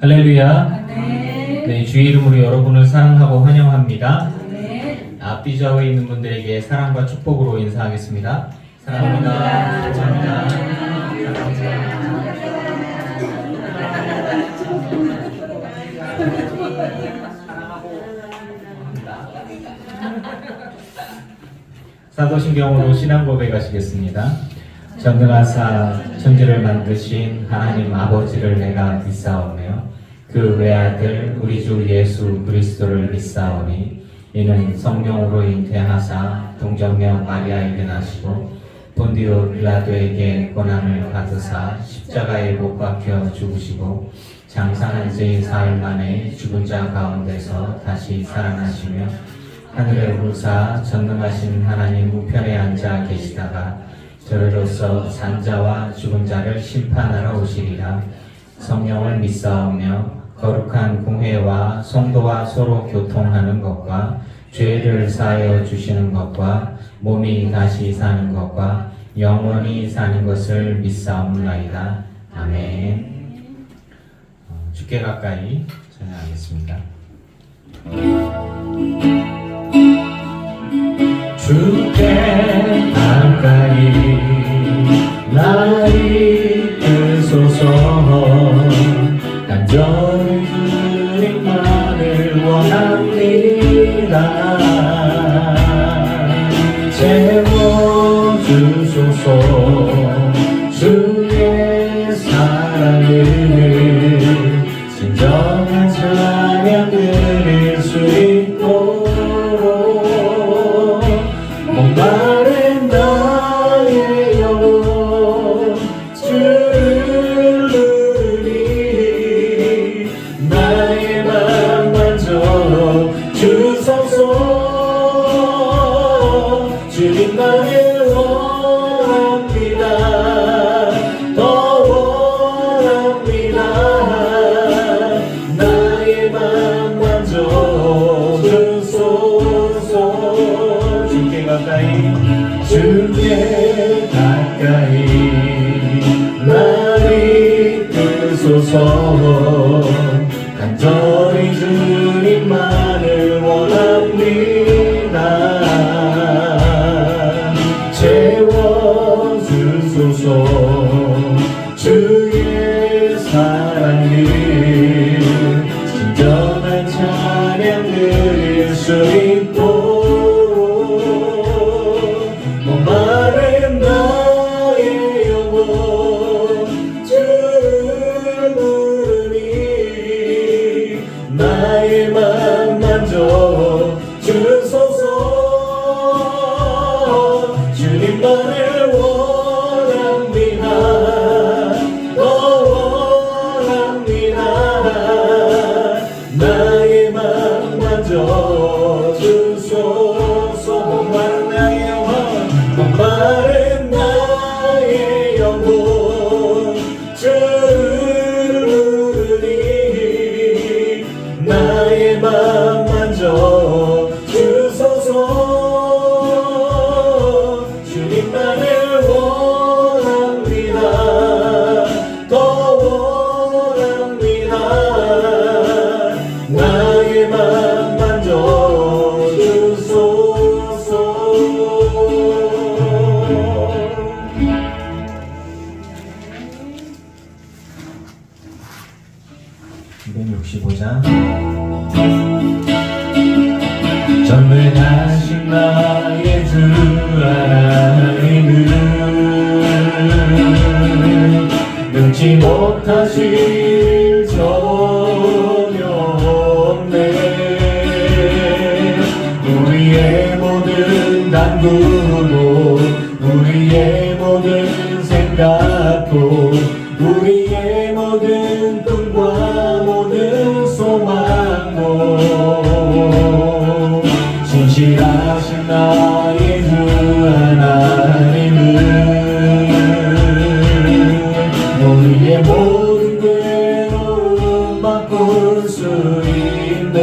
할렐루야. 네, 주의 이름으로 여러분을 사랑하고 환영합니다. 앞뒤 좌우에 있는 분들에게 사랑과 축복으로 인사하겠습니다. 사랑합니다. 감사합니다. 사도신경으로 신앙 고백하시겠습니다. 전능하사 천지를 만드신 하나님 아버지를 내가 믿사오며 그 외아들 우리 주 예수 그리스도를 믿사오니 이는 성령으로 잉태하사 동정녀 마리아에게 나시고 본디오 빌라도에게 고난을 받으사 십자가에 못 박혀 죽으시고 장사한 지 사흘 만에 죽은 자 가운데서 다시 살아나시며 하늘에 오르사 전능하신 하나님 우편에 앉아 계시다가 저리로서 산자와 죽은 자를 심판하러 오시리라. 성령을 믿사오며 거룩한 공회와 성도와 서로 교통하는 것과 죄를 사하여 주시는 것과 몸이 다시 사는 것과 영원히 사는 것을 믿사옵나이다. 아멘. 주께 가까이 찬양하겠습니다. 주께 가까이 나 이끄소서. 간절히 주님만을 원합니다. 채워주소서. 주의 사랑을 진정한 찬양 드릴 수 있도록 목마른 나의 영혼 주를 누리니 나의 맘 만져 주소서. 주님만을 원합니다. 더 원합니다. 나의 맘 만져 주소서. 주께 가까이 나를 이끄소서. 간절히 주님만을 원합니다. 채워주소서. 주의 사랑을 진정한 찬양 드릴 수 있도록 목마른 나의 영혼 주를 부르니 나의 맘 만져 주소서. 주님만을 원합니다. 더 원합니다. 나의 맘 만져 주소서. 목마른 나의 영혼 목마른 나의 영혼 주를 부르니 나의 맘 만져 주소서. 주님만을 원합니다. 더 원합니다. 나의 맘 만져 주소서. 265장. 전능하신 나의 주 하나님은 능치 못하실 전혀 없네. 우리의 모든 간구도 우리의 모든 생각도 우리의 모든 꿈과 모든 소망도 진실하신 나의 주 하나님은 우리의 모든 괴로움 바꿀 수 있네.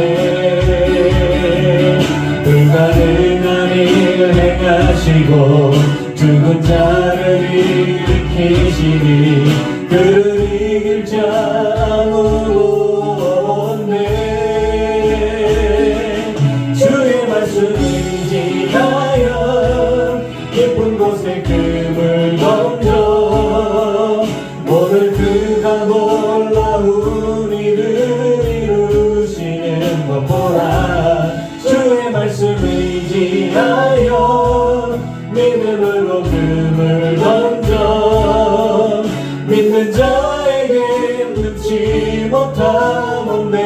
불가능한 일을 행하시고 죽은 자를 일으키시니 그를 이길 자 아무도 놀라운 일을 이루시는 것 보라. 주의 말씀 의지하여 믿음으로 금을 던져 믿는 자에게 능치 못함 없네.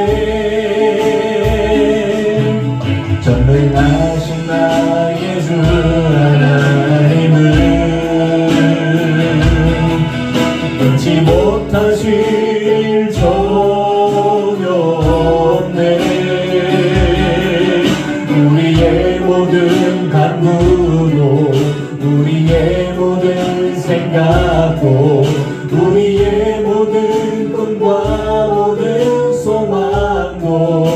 전능하신 나의 주 하나님은 능치 못하실 전혀 없네. 우리의 모든 간구도 우리의 모든 생각도 우리의 모든 꿈과 모든 소망도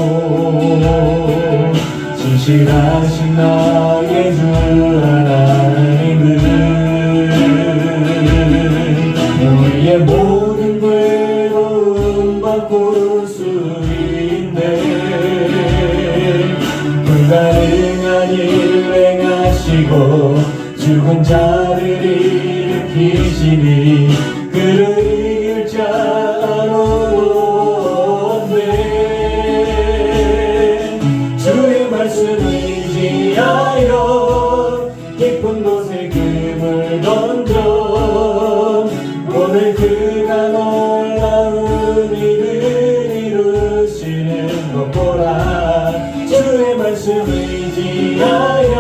진실하신 나의 주 하나님은 우리의 모든 괴로움 바꿀 수 있네. 불가능한 일 행하시고 죽은 자를 일으키시니 그를 이길 자 아무도 없네. 주의 말씀 의지하여 깊은 곳에 금을 던져 오늘 그가 놀라운 일을 이루시는 것 보라. 주의 말씀 의지하여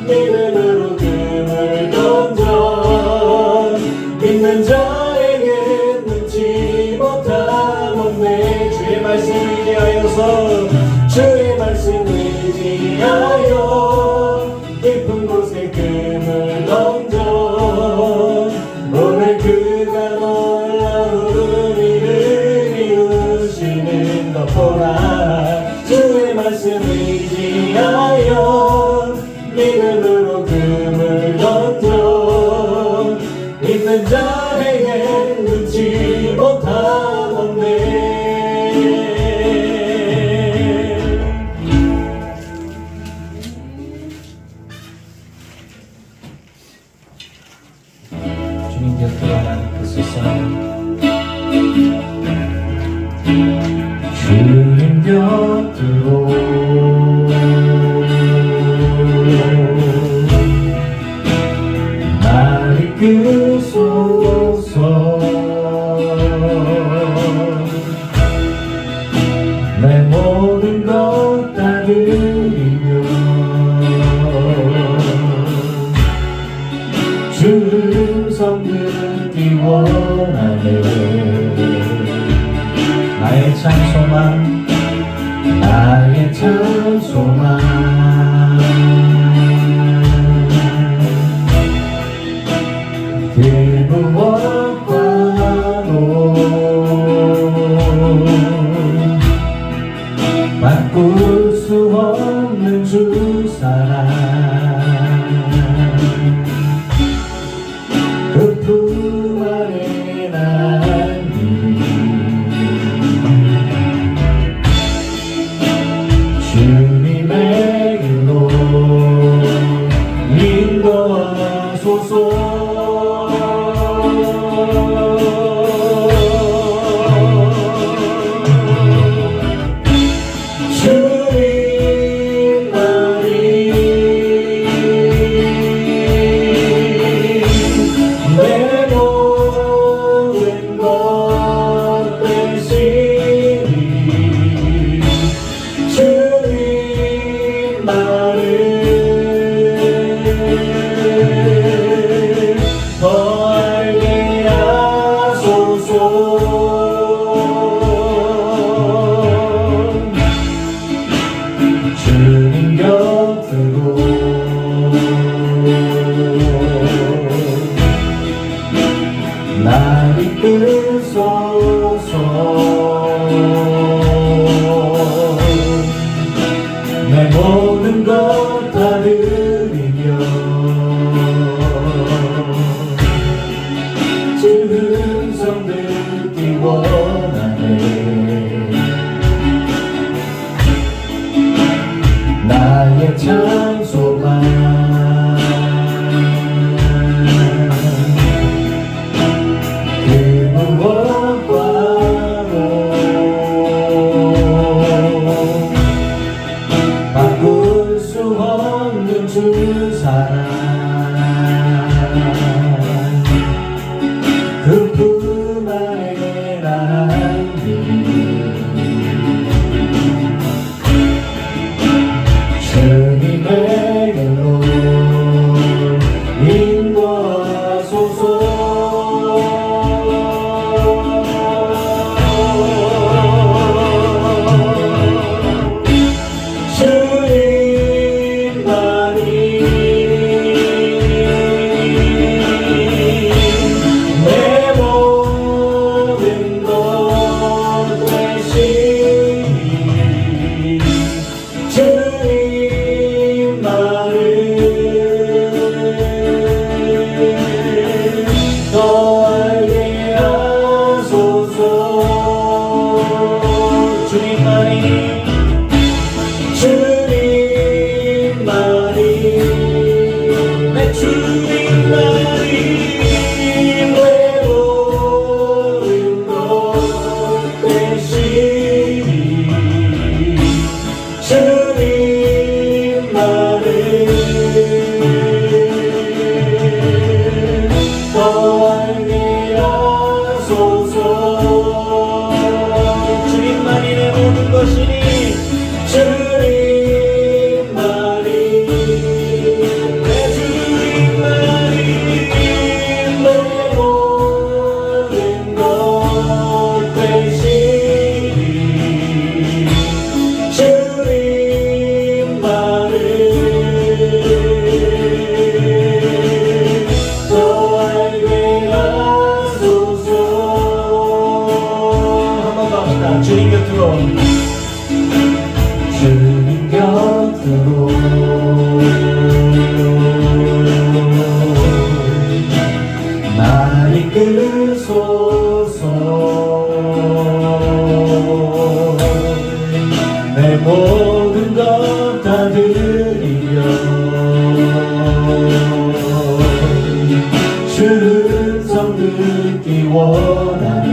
믿음으로 금을 던져 믿는 자에게 능치 못함 없네. 주의 말씀 의지하여서 주의 말씀 의지하여 깊은 곳에 금을 던져 오늘 그가 놀라운 일을 이루시는 것 보라. 주의 말씀 의지하여 믿음으로 금을 던져 믿는 자에게 능치 못함 없네. 주님 곁으로 나아가소서. 주님 곁으로 날 이끄소서. 내 모든 것 다 드리며 주 음성 듣기 원하네. 나의 참 소망, 나의 참 소망 그 무엇과도 바꿀 수 없는 주 사랑 그 품 안에 난 주님의 주님에게로 인도하소서. 주님만이 내 모든 것 되시니 주님만을 더 알게 하소서. 주님만이 내 주님만이 내 모든 것 되시니 주님만을 더 알게 하소서. 주님만이 내 모든 것이니 주님만이 내 주님만이 내 모든 것 되시니 주님만을 더 알게 하소서. 한 번 더 합시다. 주님 곁으로 주님 곁으로 날 이끌소서. 내 모든 것 다 드리려 주 음성 듣기 원하네.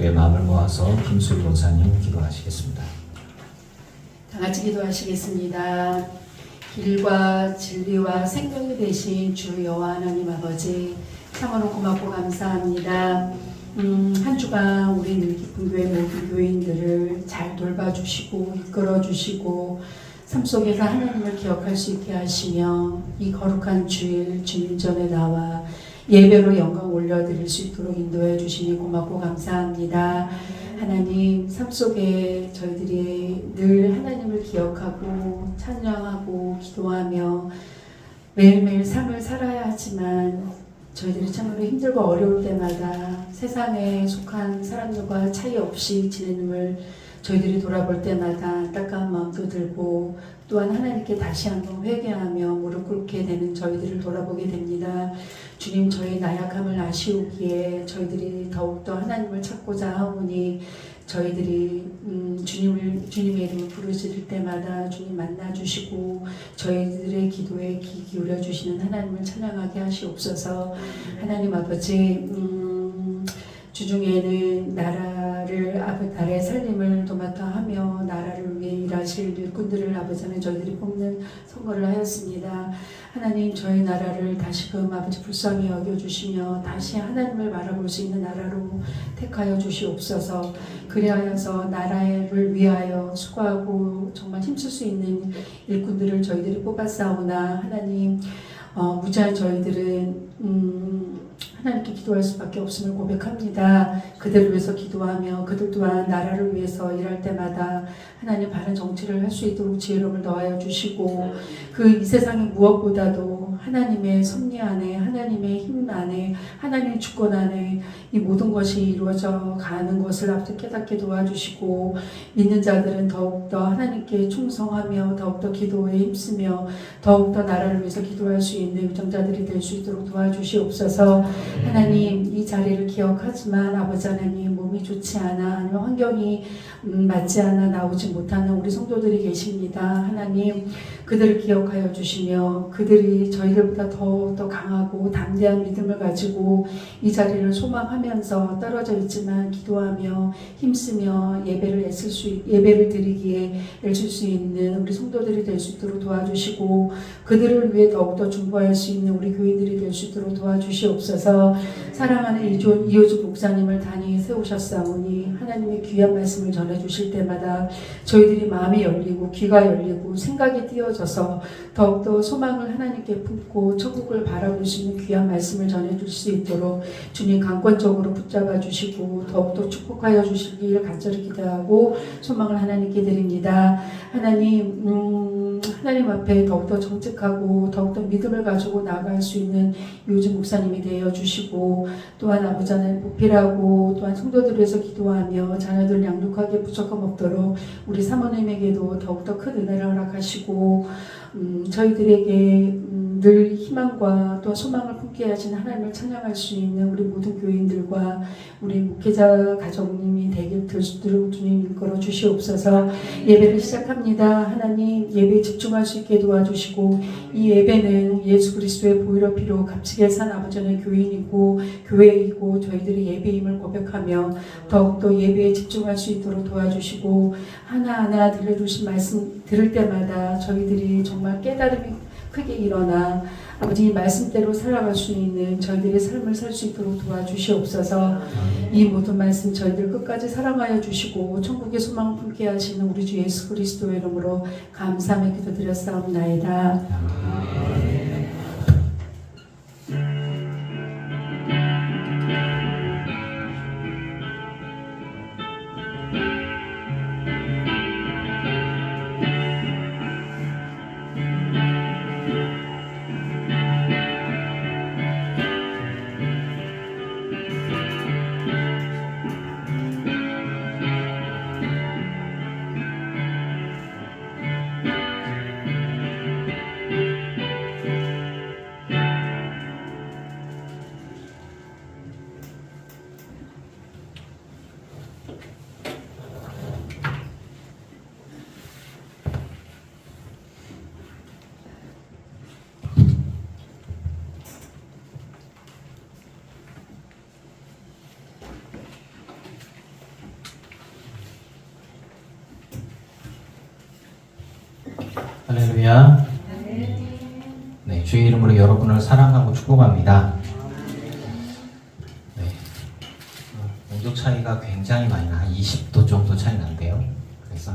함께 마음을 모아서 김수희 권사님 기도하시겠습니다. 다 같이 기도하시겠습니다. 길과 진리와 생명이 되신 주 여호와 하나님 아버지, 참으로 고맙고 감사합니다. 한 주간 우리 늘 깊은 교회 모든 교인들을 잘 돌봐주시고 이끌어주시고 삶 속에서 하나님을 기억할 수 있게 하시며 이 거룩한 주일 주님 전에 나와 예배로 영광 올려드릴 수 있도록 인도해 주시니 고맙고 감사합니다. 하나님, 삶 속에 저희들이 늘 하나님을 기억하고 찬양하고 기도하며 매일매일 삶을 살아야 하지만 저희들이 참으로 힘들고 어려울 때마다 세상에 속한 사람들과 차이 없이 지내는을 저희들이 돌아볼 때마다 안타까운 마음도 들고 또한 하나님께 다시 한번 회개하며 무릎 꿇게 되는 저희들을 돌아보게 됩니다. 주님, 저희 나약함을 아시오기에 저희들이 더욱더 하나님을 찾고자 하오니 저희들이 주님의 이름을 부르짖을 때마다 주님 만나주시고 저희들의 기도에 귀 기울여 주시는 하나님을 찬양하게 하시옵소서. 하나님 아버지, 주중에는 나라의 살림을 도맡아 하며 나라를 위해 일하실 일꾼들을 아버지 하나님 저희들이 뽑는 선거를 하였습니다. 하나님, 저희 나라를 다시금 아버지 불쌍히 여겨주시며 다시 하나님을 바라볼 수 있는 나라로 택하여 주시옵소서. 그리하여서 나라를 위하여 수고하고 정말 힘쓸 수 있는 일꾼들을 저희들이 뽑았사오나 하나님, 무지한 저희들은 하나님께 기도할 수밖에 없음을 고백합니다. 그들을 위해서 기도하며 그들 또한 나라를 위해서 일할 때마다 하나님 바른 정치를 할 수 있도록 지혜로움을 더하여 주시고 그 이 세상의 무엇보다도 하나님의 섭리 안에 하나님의 힘 안에 하나님의 주권 안에 이 모든 것이 이루어져 가는 것을 앞서 깨닫게 도와주시고 믿는 자들은 더욱더 하나님께 충성하며 더욱더 기도에 힘쓰며 더욱더 나라를 위해서 기도할 수 있는 유정자들이 될 수 있도록 도와주시옵소서. 하나님, 이 자리를 기억하지만 아버지 하나님 몸이 좋지 않아 아니면 환경이 맞지 않아 나오지 못하는 우리 성도들이 계십니다. 하나님, 그들을 기억하여 주시며 그들이 저희들보다 더 강하고 담대한 믿음을 가지고 이 자리를 소망하면서 떨어져 있지만 기도하며 힘쓰며 예배를 드리기에 애쓸 수 있는 우리 성도들이 될 수 있도록 도와주시고 그들을 위해 더욱더 중보할 수 있는 우리 교인들이 될 수 있도록 도와주시옵소서. 사랑하는 이호주 목사님을 단히 세우셨사오니 하나님의 귀한 말씀을 전해주실 때마다 저희들이 마음이 열리고 귀가 열리고 생각이 띄어져서 더욱더 소망을 하나님께 품고 천국을 바라볼 수 있는 귀한 말씀을 전해줄 수 있도록 주님 강권적으로 붙잡아 주시고 더욱더 축복하여 주시길 간절히 기도하고 소망을 하나님께 드립니다. 하나님 앞에 더욱더 정직하고 더욱더 믿음을 가지고 나아갈 수 있는 요즘 목사님이 되어 주시고 또한 아버지 하나님 보필하고 또한 성도들을 위해서 기도하며 자녀들을 양육하기에 부족함 없도록 우리 사모님에게도 더욱더 큰 은혜를 허락하시고 저희들에게 늘 희망과 또 소망을 품게 하신 하나님을 찬양할 수 있는 우리 모든 교인들과 우리 목회자 가정님이 되길 될 수 있도록 주님 이끌어 주시옵소서. 예배를 시작합니다. 하나님, 예배에 집중할 수 있게 도와주시고 이 예배는 예수 그리스도의 보혈의 피로 값지게 산 아버지 하나님의 교인이고 교회이고 저희들이 예배임을 고백하며 더욱더 예배에 집중할 수 있도록 도와주시고 하나하나 들려주신 말씀 들을 때마다 저희들이 정말 깨달음이 크게 일어나 아버지 말씀대로 살아갈 수 있는 저희들의 삶을 살 수 있도록 도와주시옵소서. 이 모든 말씀 저희들 끝까지 사랑하여 주시고 천국의 소망을 품게 하시는 우리 주 예수 그리스도의 이름으로 감사하며 기도드렸사옵나이다. 할렐루야. 네, 주의 이름으로 여러분을 사랑하고 축복합니다. 네, 온도 차이가 굉장히 많이 나, 한 20도 정도 차이 난대요. 그래서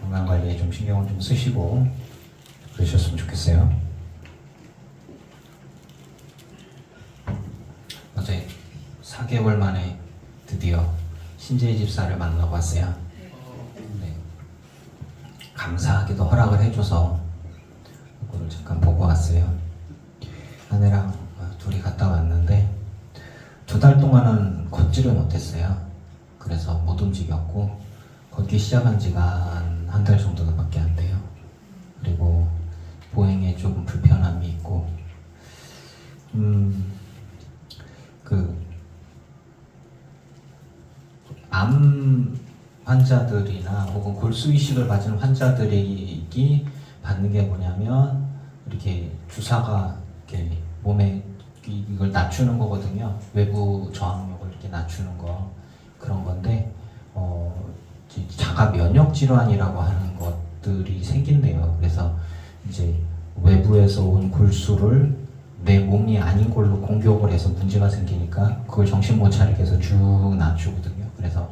건강 관리에 좀 신경을 좀 쓰시고 그러셨으면 좋겠어요. 어제 4개월 만에 드디어 신재희 집사를 만나고 왔어요. 네, 감사하게도 허락을 해줘서 그거를 잠깐 보고 왔어요. 아내랑 둘이 갔다 왔는데 2달 동안은 걷지를 못했어요. 그래서 못 움직였고 걷기 시작한 지가 한 달 정도밖에 안 돼요. 그리고 보행에 조금 불편함이 있고 암 환자들이나 혹은 골수 이식을 받은 환자들이 받는 게 뭐냐면 이렇게 주사가 이렇게 몸에 이걸 낮추는 거거든요. 외부 저항력을 이렇게 낮추는 거 그런 건데 자가 면역 질환이라고 하는 것들이 생긴대요. 그래서 이제 외부에서 온 골수를 내 몸이 아닌 걸로 공격을 해서 문제가 생기니까 그걸 정신 못 차리게 해서 쭉 낮추거든요. 그래서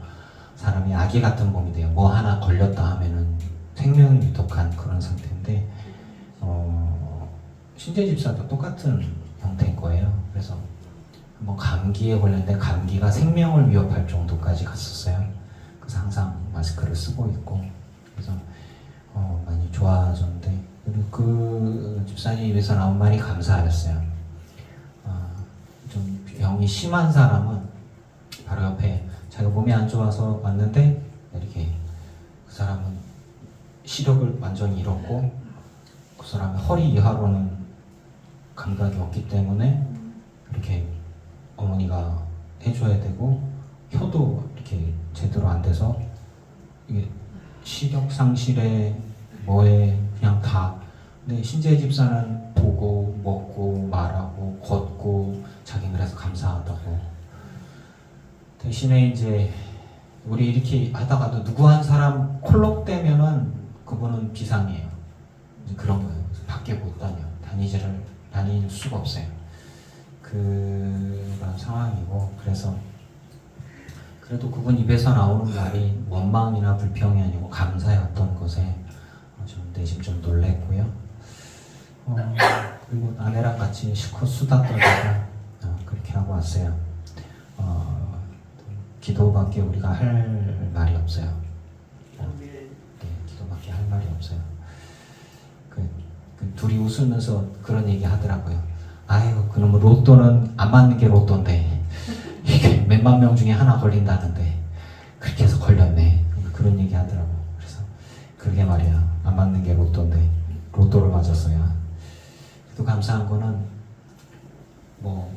사람이 아기 같은 몸이 돼요. 뭐 하나 걸렸다 하면은 생명이 위독한 그런 상태인데 신재 집사도 똑같은 형태인 거예요. 그래서 뭐 감기에 걸렸는데 감기가 생명을 위협할 정도까지 갔었어요. 그래서 항상 마스크를 쓰고 있고 그래서 많이 좋아졌는데 그리고 그 집사님 입에서 나온 말이 감사하였어요. 좀 병이 심한 사람은 바로 옆에 자기가 몸이 안 좋아서 왔는데 이렇게 그 사람은 시력을 완전히 잃었고 그 사람의 허리 이하로는 감각이 없기 때문에 이렇게 어머니가 해줘야 되고 혀도 이렇게 제대로 안 돼서 이게 시력 상실에 뭐에 그냥 다. 근데 신재 집사는 보고 먹고 말하고 걷고 자기는 그래서 감사하다고. 대신에 이제 우리 이렇게 하다가도 누구 한 사람 콜록되면은 그분은 비상이에요. 이제 그런 거예요. 그래서 밖에 못 다닐 수가 없어요. 그런 상황이고 그래서 그래도 그분 입에서 나오는 말이 원망이나 불평이 아니고 감사의 어떤 것에 좀 내심 좀 놀랬고요. 그리고 아내랑 같이 실컷 수다 떨다가 그렇게 하고 왔어요. 기도밖에 우리가 할 말이 없어요. 네, 기도밖에 할 말이 없어요. 그 둘이 웃으면서 그런 얘기 하더라고요. 아유, 그럼 로또는 안 맞는 게 로또인데 이게 몇만 명 중에 하나 걸린다는데 그렇게 해서 걸렸네. 그런 얘기 하더라고. 그래서 그러게 말이야. 안 맞는 게 로또인데 로또를 맞았어야. 또 감사한 거는 뭐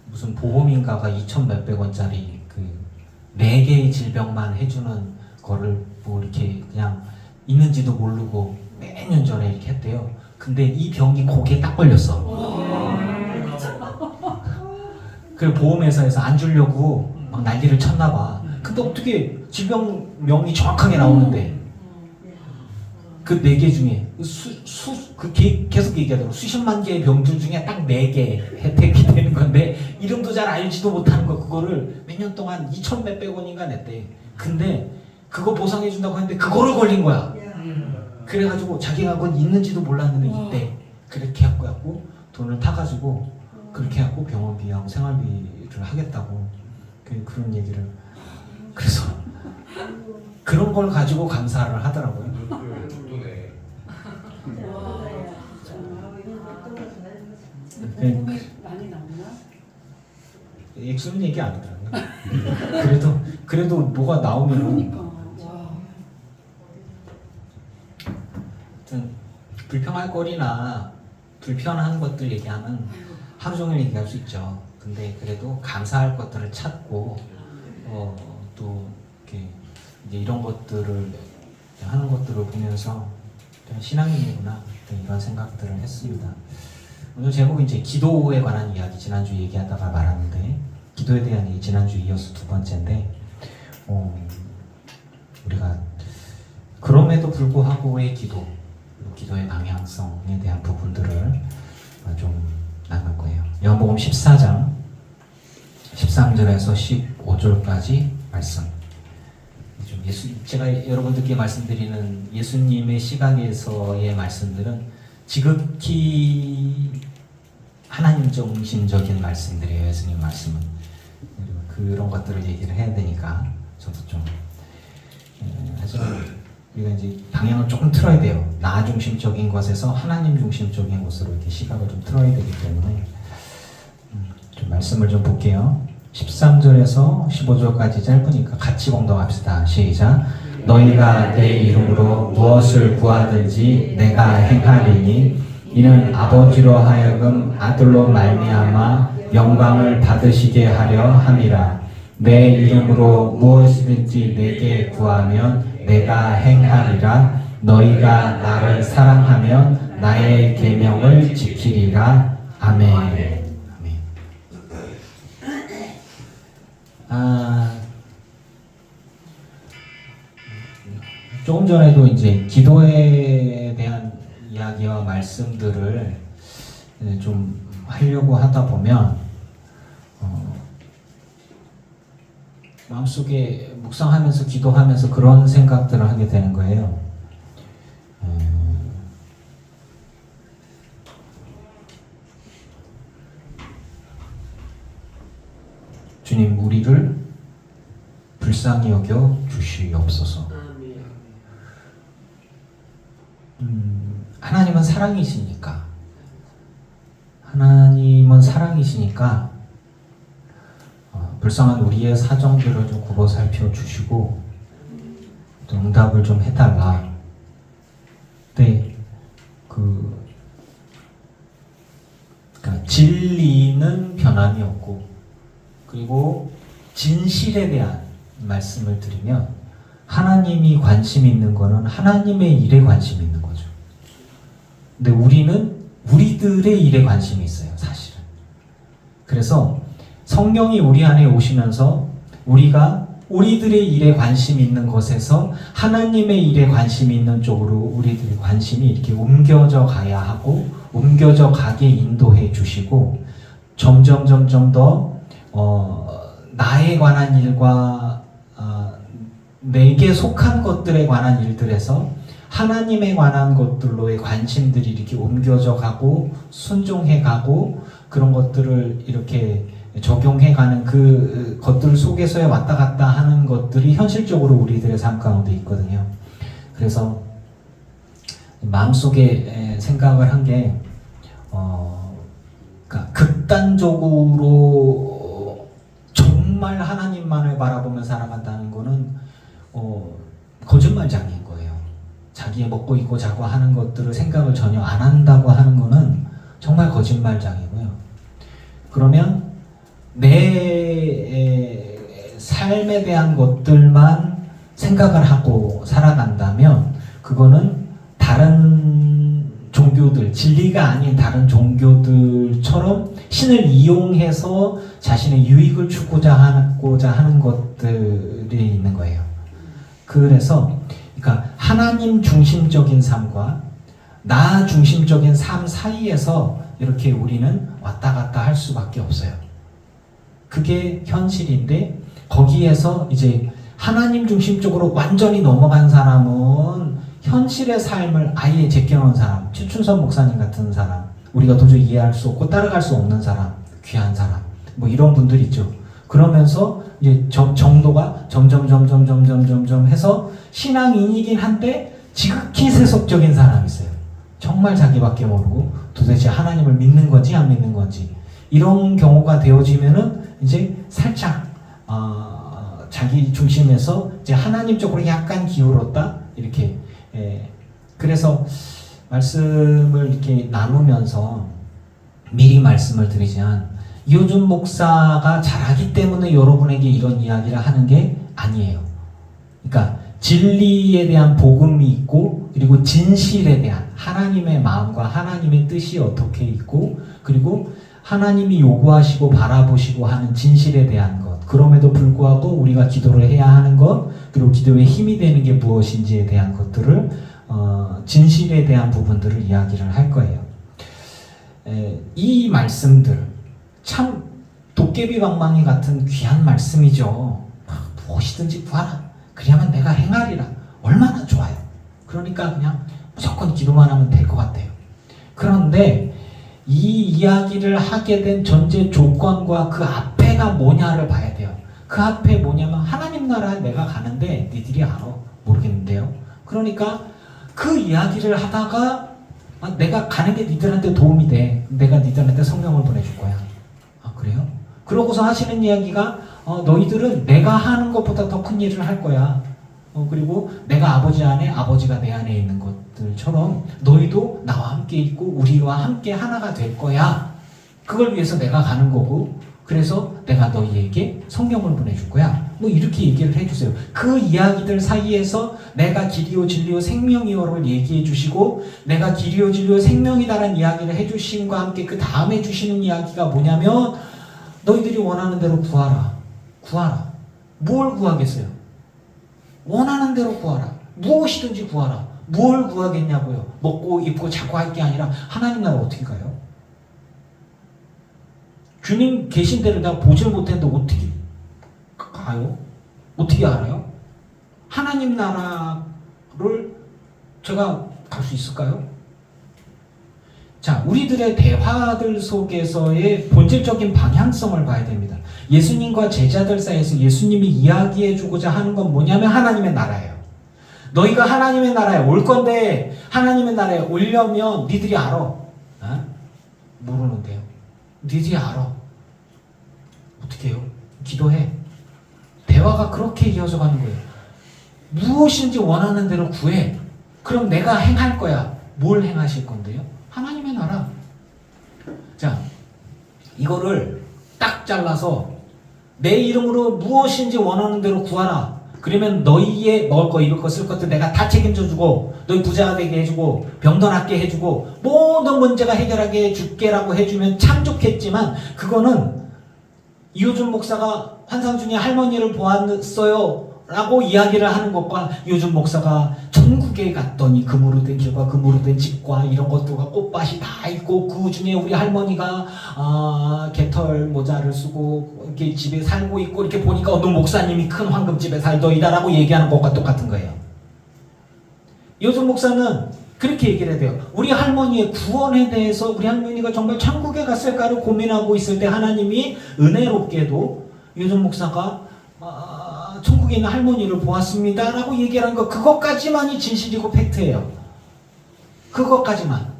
무슨 보험인가가 2천 몇백 원짜리 그 4개의 질병만 해주는 거를 뭐 이렇게 그냥 있는지도 모르고 매년 전에 이렇게 했대요. 근데 이 병이 거기에 딱 걸렸어. 그리고 보험회사에서 안 주려고 막 난리를 쳤나 봐. 근데 어떻게 질병명이 정확하게 나오는데 그 4개 중에 계속 얘기하더라고. 수십만 개의 병들 중에 딱 4개 혜택이 되는 건데 이름도 잘 알지도 못하는 거 그거를 몇 년 동안 2천 몇백 원인가 냈대. 근데 그거 보상해준다고 했는데 그거를 걸린 거야. 그래가지고 자기가 그건 있는지도 몰랐는데 이때 그렇게 해갖고 돈을 타가지고 그렇게 하고 병원비하고 생활비를 하겠다고 그런 얘기를. 그래서 그런 걸 가지고 감사를 하더라고요. 보험이 많이 나오나? 액수는 얘기 안 하더라고요. 그래도 뭐가 나오면은 불평할 거리나 불편한 것들 얘기하면 하루 종일 얘기할 수 있죠. 근데 그래도 감사할 것들을 찾고 또 이렇게 이제 이런 것들을 하는 것들을 보면서 신앙인이구나 이런 생각들을 했습니다. 오늘 제목은 이제 기도에 관한 이야기, 지난주 얘기하다가 말았는데 기도에 대한 얘기 지난주 이어서 2번째인데 우리가 그럼에도 불구하고의 기도, 기도의 방향성에 대한 부분들을 좀 나눌 거예요. 요한복음 14장 13절에서 15절까지 말씀. 좀 제가 여러분들께 말씀드리는 예수님의 시각에서의 말씀들은 지극히 하나님 중심적인 말씀들이에요. 예수님 말씀은. 그런 것들을 얘기를 해야 되니까 저도 좀 하지만 우리가 이제 방향을 조금 틀어야 돼요. 나 중심적인 것에서 하나님 중심적인 것으로 이렇게 시각을 좀 틀어야 되기 때문에 좀 말씀을 좀 볼게요. 13절에서 15절까지 짧으니까 같이 공동합시다. 시작. 너희가 내 이름으로 무엇을 구하든지 내가 행하리니 이는 아버지로 하여금 아들로 말미암아 영광을 받으시게 하려 함이라. 내 이름으로 무엇이든지 내게 구하면 내가 행하리라. 너희가 나를 사랑하면 나의 계명을 지키리라. 아멘. 아멘. 조금 전에도 이제 기도에 대한 이야기와 말씀들을 좀 하려고 하다 보면 마음속에 묵상하면서 기도하면서 그런 생각들을 하게 되는 거예요. 주님, 우리를 불쌍히 여겨 주시옵소서. 하나님은 사랑이시니까 불쌍한 우리의 사정들을 좀 굽어 살펴 주시고 또 응답을 좀 해달라. 근데 그러니까 진리는 변함이 없고 그리고 진실에 대한 말씀을 드리면 하나님이 관심 있는 거는 하나님의 일에 관심이 있는 거죠. 근데 우리는 우리들의 일에 관심이 있어요, 사실은. 그래서 성령이 우리 안에 오시면서 우리가 우리들의 일에 관심이 있는 것에서 하나님의 일에 관심이 있는 쪽으로 우리들의 관심이 이렇게 옮겨져 가야 하고 옮겨져 가게 인도해 주시고 점점 더 나에 관한 일과 내게 속한 것들에 관한 일들에서 하나님에 관한 것들로의 관심들이 이렇게 옮겨져 가고 순종해 가고 그런 것들을 이렇게 적용해가는 그 것들 속에서의 왔다 갔다 하는 것들이 현실적으로 우리들의 삶 가운데 있거든요. 그래서 마음속에 생각을 한 게 그러니까 극단적으로 정말 하나님만을 바라보며 살아간다는 거는 거짓말장애인 거예요. 자기의 먹고 입고 자고 하는 것들을 생각을 전혀 안 한다고 하는 거는 정말 거짓말장애고요. 그러면 내 삶에 대한 것들만 생각을 하고 살아간다면 그거는 다른 종교들, 진리가 아닌 다른 종교들처럼 신을 이용해서 자신의 유익을 추구하고자 하는 것들이 있는 거예요. 그래서 그러니까 하나님 중심적인 삶과 나 중심적인 삶 사이에서 이렇게 우리는 왔다 갔다 할 수밖에 없어요. 그게 현실인데 거기에서 이제 하나님 중심적으로 완전히 넘어간 사람은 현실의 삶을 아예 제껴놓은 사람, 최춘선 목사님 같은 사람, 우리가 도저히 이해할 수 없고 따라갈 수 없는 사람, 귀한 사람, 뭐 이런 분들 있죠. 그러면서 이제 정도가 점점 해서 신앙인이긴 한데 지극히 세속적인 사람이 있어요. 정말 자기밖에 모르고 도대체 하나님을 믿는 건지 안 믿는 건지 이런 경우가 되어지면은 이제 살짝 자기 중심에서 이제 하나님 쪽으로 약간 기울었다 이렇게. 그래서 말씀을 이렇게 나누면서 미리 말씀을 드리지만 이호준 목사가 잘하기 때문에 여러분에게 이런 이야기를 하는 게 아니에요. 그러니까 진리에 대한 복음이 있고 그리고 진실에 대한 하나님의 마음과 하나님의 뜻이 어떻게 있고 그리고 하나님이 요구하시고 바라보시고 하는 진실에 대한 것, 그럼에도 불구하고 우리가 기도를 해야 하는 것, 그리고 기도의 힘이 되는 게 무엇인지에 대한 것들을 진실에 대한 부분들을 이야기를 할 거예요. 이 말씀들 참 도깨비 방망이 같은 귀한 말씀이죠. 무엇이든지 구하라. 그리하면 내가 행하리라. 얼마나 좋아요. 그러니까 그냥 무조건 기도만 하면 될 것 같아요. 그런데 이 이야기를 하게 된 전제 조건과 그 앞에가 뭐냐를 봐야 돼요. 그 앞에 뭐냐면 하나님 나라에 내가 가는데 니들이 알아? 모르겠는데요. 그러니까 그 이야기를 하다가 내가 가는 게 니들한테 도움이 돼. 내가 니들한테 성령을 보내줄 거야. 아 그래요? 그러고서 하시는 이야기가 너희들은 내가 하는 것보다 더 큰 일을 할 거야. 그리고 내가 아버지 안에 아버지가 내 안에 있는 것들처럼 너희도 나와 함께 있고 우리와 함께 하나가 될 거야. 그걸 위해서 내가 가는 거고 그래서 내가 너희에게 성령을 보내줄 거야. 뭐 이렇게 얘기를 해주세요. 그 이야기들 사이에서 내가 길이요 진리요 생명이요를 얘기해 주시고 내가 길이요 진리요 생명이다라는 이야기를 해주심과 함께 그 다음에 주시는 이야기가 뭐냐면 너희들이 원하는 대로 구하라. 구하라. 뭘 구하겠어요? 원하는 대로 구하라. 무엇이든지 구하라. 뭘 구하겠냐고요? 먹고 입고 자고 할 게 아니라 하나님 나라 어떻게 가요? 주님 계신 데를 내가 보질 못했는데 어떻게 가요? 어떻게 알아요? 하나님 나라를 제가 갈 수 있을까요? 자, 우리들의 대화들 속에서의 본질적인 방향성을 봐야 됩니다. 예수님과 제자들 사이에서 예수님이 이야기해주고자 하는 건 뭐냐면 하나님의 나라예요. 너희가 하나님의 나라에 올 건데 하나님의 나라에 오려면 니들이 알아. 어? 모르는데요. 니들이 알아. 어떻게 해요? 기도해. 대화가 그렇게 이어져 가는 거예요. 무엇인지 원하는 대로 구해. 그럼 내가 행할 거야. 뭘 행하실 건데요? 하나님의 나라. 자, 이거를 딱 잘라서 내 이름으로 무엇인지 원하는 대로 구하라. 그러면 너희의 먹을 거, 입을 거, 쓸 것들 내가 다 책임져 주고 너희 부자가 되게 해주고 병도 낫게 해주고 모든 문제가 해결하게 해줄게라고 해주면 참 좋겠지만 그거는 이호준 목사가 환상 중에 할머니를 보았어요 라고 이야기를 하는 것과 이호준 목사가 천국에 갔더니 금으로 된 길과 금으로 된 집과 이런 것들과 꽃밭이 다 있고 그 중에 우리 할머니가 개털 모자를 쓰고 이렇게 집에 살고 있고 이렇게 보니까 어느 목사님이 큰 황금집에 살더이다 라고 얘기하는 것과 똑같은 거예요. 이호준 목사는 그렇게 얘기를 해야 돼요. 우리 할머니의 구원에 대해서 우리 할머니가 정말 천국에 갔을까를 고민하고 있을 때 하나님이 은혜롭게도 이호준 목사가 천국에 있는 할머니를 보았습니다 라고 얘기하는 거 그것까지만이 진실이고 팩트예요. 그것까지만.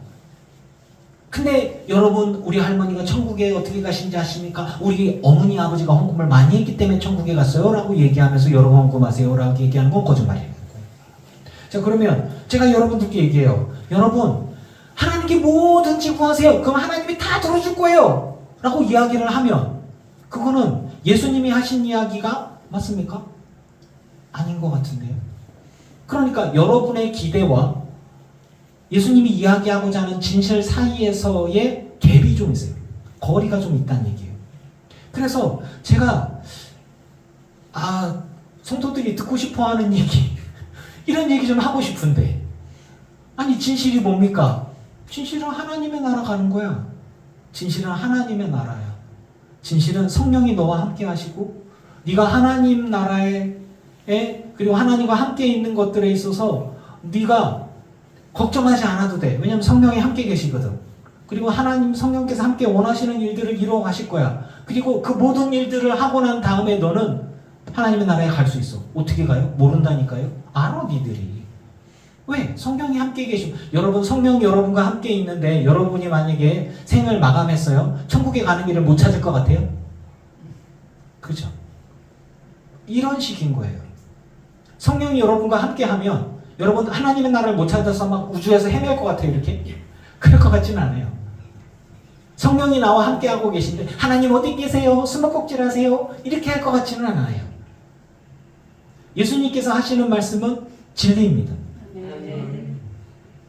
근데 여러분 우리 할머니가 천국에 어떻게 가신지 아십니까? 우리 어머니 아버지가 헌금을 많이 했기 때문에 천국에 갔어요 라고 얘기하면서 여러분 헌금하세요 라고 얘기하는 건 거짓말이에요. 자 그러면 제가 여러분들께 얘기해요. 여러분 하나님께 뭐든지 구하세요. 그럼 하나님이 다 들어줄 거예요 라고 이야기를 하면 그거는 예수님이 하신 이야기가 맞습니까? 아닌 것 같은데요. 그러니까 여러분의 기대와 예수님이 이야기하고자 하는 진실 사이에서의 갭이 좀 있어요. 거리가 좀 있다는 얘기예요. 그래서 제가 성도들이 듣고 싶어하는 얘기 이런 얘기 좀 하고 싶은데 아니 진실이 뭡니까? 진실은 하나님의 나라 가는 거야. 진실은 하나님의 나라야. 진실은 성령이 너와 함께 하시고 네가 하나님 나라에 그리고 하나님과 함께 있는 것들에 있어서 네가 걱정하지 않아도 돼. 왜냐하면 성령이 함께 계시거든. 그리고 하나님 성령께서 함께 원하시는 일들을 이루어 가실 거야. 그리고 그 모든 일들을 하고 난 다음에 너는 하나님의 나라에 갈 수 있어. 어떻게 가요? 모른다니까요. 알아 니들이. 왜? 성령이 함께 계시고 여러분 성령이 여러분과 함께 있는데 여러분이 만약에 생을 마감했어요. 천국에 가는 길을 못 찾을 것 같아요? 그죠? 이런 식인 거예요. 성령이 여러분과 함께 하면 여러분 하나님의 나라를 못 찾아서 막 우주에서 헤맬 것 같아요 이렇게? 그럴 것 같지는 않아요. 성령이 나와 함께 하고 계신데 하나님 어디 계세요? 숨바꼭질 하세요? 이렇게 할 것 같지는 않아요. 예수님께서 하시는 말씀은 진리입니다.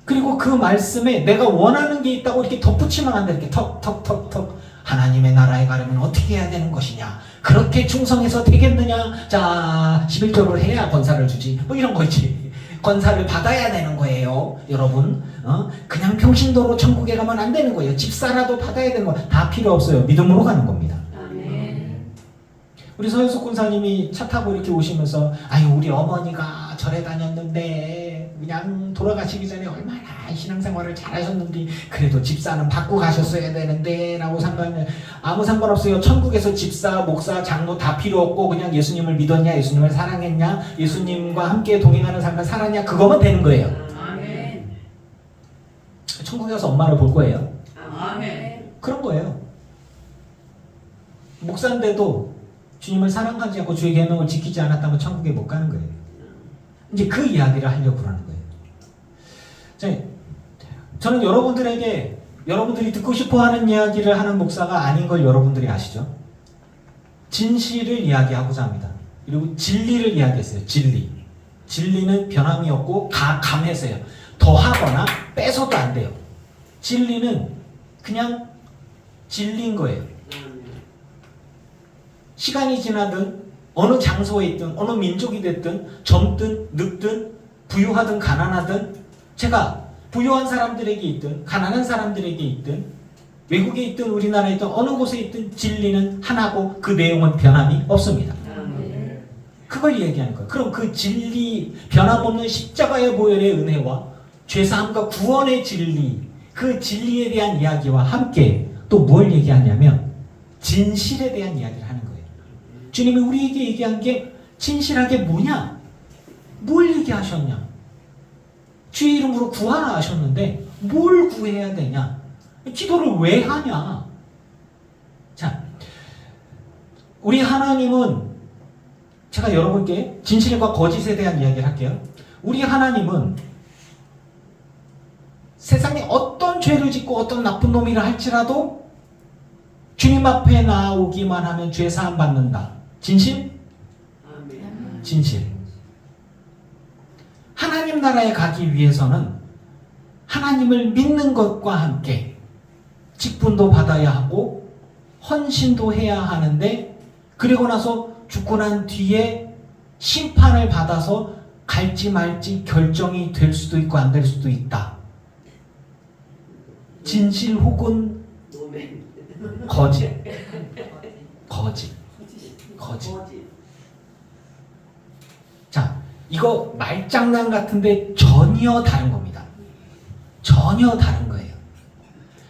그리고 그 말씀에 내가 원하는 게 있다고 이렇게 덧붙이면 안 돼. 이렇게 턱 하나님의 나라에 가려면 어떻게 해야 되는 것이냐, 그렇게 충성해서 되겠느냐, 자 11조를 해야 권사를 주지 뭐 이런 거 있지. 권사를 받아야 되는 거예요. 여러분 그냥 평신도로 천국에 가면 안 되는 거예요. 집사라도 받아야 되는 거예요. 다 필요 없어요. 믿음으로 가는 겁니다. 우리 서현숙 군사님이 차 타고 이렇게 오시면서 아유 우리 어머니가 절에 다녔는데 그냥 돌아가시기 전에 얼마나 신앙생활을 잘하셨는데 그래도 집사는 받고 가셨어야 되는데 라고 생각하면 아무 상관없어요. 천국에서 집사, 목사, 장로 다 필요 없고 그냥 예수님을 믿었냐, 예수님을 사랑했냐, 예수님과 함께 동행하는 삶을 살았냐, 그거만 되는 거예요. 천국에 가서 엄마를 볼 거예요. 그런 거예요. 목사인데도 주님을 사랑하지 않고 주의 계명을 지키지 않았다면 천국에 못 가는 거예요. 이제 그 이야기를 하려고 그러는 거예요. 저는 여러분들에게 여러분들이 듣고 싶어하는 이야기를 하는 목사가 아닌 걸 여러분들이 아시죠? 진실을 이야기하고자 합니다. 그리고 진리를 이야기했어요. 진리는 변함이 없고 감해서요. 더하거나 빼서도 안 돼요. 진리는 그냥 진리인 거예요. 시간이 지나든 어느 장소에 있든 어느 민족이 됐든 젊든 늙든 부유하든 가난하든 제가 부유한 사람들에게 있든 가난한 사람들에게 있든 외국에 있든 우리나라에 있든 어느 곳에 있든 진리는 하나고 그 내용은 변함이 없습니다. 그걸 얘기하는 거예요. 그럼 그 진리, 변함없는 십자가의 보혈의 은혜와 죄사함과 구원의 진리, 그 진리에 대한 이야기와 함께 또 뭘 얘기하냐면 진실에 대한 이야기를 하는 거예요. 주님이 우리에게 얘기한 게 진실하게 뭐냐? 뭘 얘기하셨냐? 주의 이름으로 구하라 하셨는데 뭘 구해야 되냐? 기도를 왜 하냐? 자, 우리 하나님은 제가 여러분께 진실과 거짓에 대한 이야기를 할게요. 우리 하나님은 세상에 어떤 죄를 짓고 어떤 나쁜 놈이라 할지라도 주님 앞에 나오기만 하면 죄 사함 받는다. 진실? 진실. 하나님 나라에 가기 위해서는 하나님을 믿는 것과 함께 직분도 받아야 하고 헌신도 해야 하는데 그리고 나서 죽고 난 뒤에 심판을 받아서 갈지 말지 결정이 될 수도 있고 안 될 수도 있다. 진실 혹은 거짓. 자, 이거 말장난 같은데 전혀 다른 겁니다. 전혀 다른 거예요.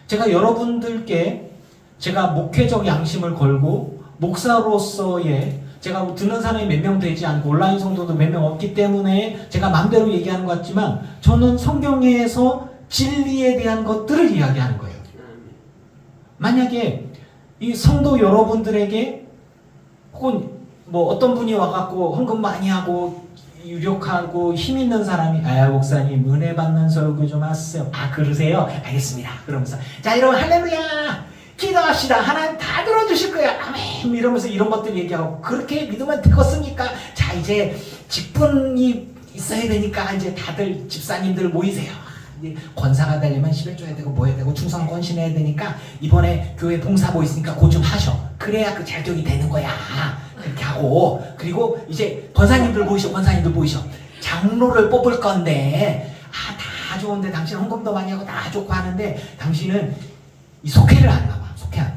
제가 여러분들께 제가 목회적 양심을 걸고 목사로서의 제가 듣는 사람이 몇 명 되지 않고 온라인 성도도 몇 명 없기 때문에 제가 마음대로 얘기하는 것 같지만 저는 성경에서 진리에 대한 것들을 이야기하는 거예요. 만약에 이 성도 여러분들에게 혹은 뭐 어떤 분이 와갖고 헌금 많이 하고 유력하고 힘 있는 사람이 목사님 은혜 받는 설교 좀 하세요. 그러세요? 알겠습니다. 그러면서 자 여러분 할렐루야 기도합시다. 하나님 다 들어주실 거야. 아멘. 이러면서 이런 것들 얘기하고 그렇게 믿으면 되겠습니까? 자 이제 직분이 있어야 되니까 이제 다들 집사님들 모이세요. 권사가 되려면 11조 해야 되고 뭐 해야 되고 충성 헌신해야 되니까 이번에 교회 봉사보 있으니까 그거 좀 하셔. 그래야 그 자격이 되는 거야. 그렇게 하고 그리고 이제 권사님들 모이셔. 장로를 뽑을 건데 다 좋은데 당신 헌금도 많이 하고 다 좋고 하는데 당신은 이 속회를 안 나와.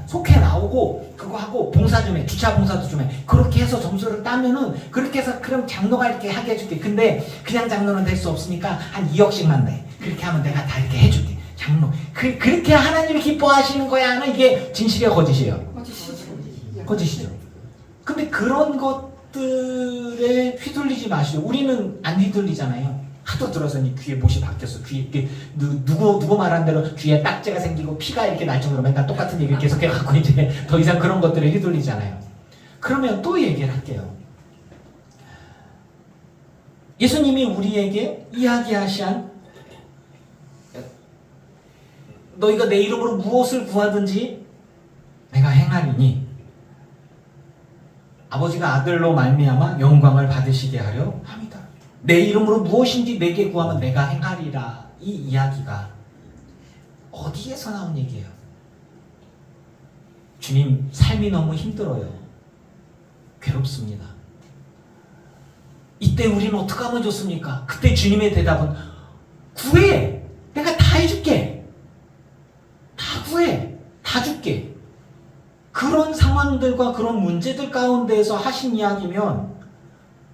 속회 나오고 그거 하고 봉사 좀 해. 주차 봉사도 좀 해. 그렇게 해서 점수를 따면은 그렇게 해서 그럼 장로가 이렇게 하게 해줄게. 근데 그냥 장로는 될 수 없으니까 한 2억씩만 내. 그렇게 하면 내가 다 이렇게 해줄게. 장로. 그렇게 하나님이 기뻐하시는 거야 하는 이게 진실이야 거짓이에요? 거짓이죠. 근데 그런 것들에 휘둘리지 마시고 우리는 안 휘둘리잖아요. 하도 들어서 귀에 못이 박혔어. 귀에 누구 말한 대로 귀에 딱지가 생기고 피가 이렇게 날 정도로 맨날 똑같은 얘기를 계속해갖고 이제 더 이상 그런 것들에 휘둘리잖아요. 그러면 또 얘기를 할게요. 예수님이 우리에게 이야기하신 너희가 내 이름으로 무엇을 구하든지 내가 행하리니 아버지가 아들로 말미암아 영광을 받으시게 하려 합니다. 내 이름으로 무엇인지 내게 구하면 내가 행하리라. 이 이야기가 어디에서 나온 얘기예요? 주님 삶이 너무 힘들어요. 괴롭습니다. 이때 우리는 어떻게 하면 좋습니까? 그때 주님의 대답은 구해. 내가 다 해줄게. 다 구해. 다 줄게. 그런 상황들과 그런 문제들 가운데에서 하신 이야기면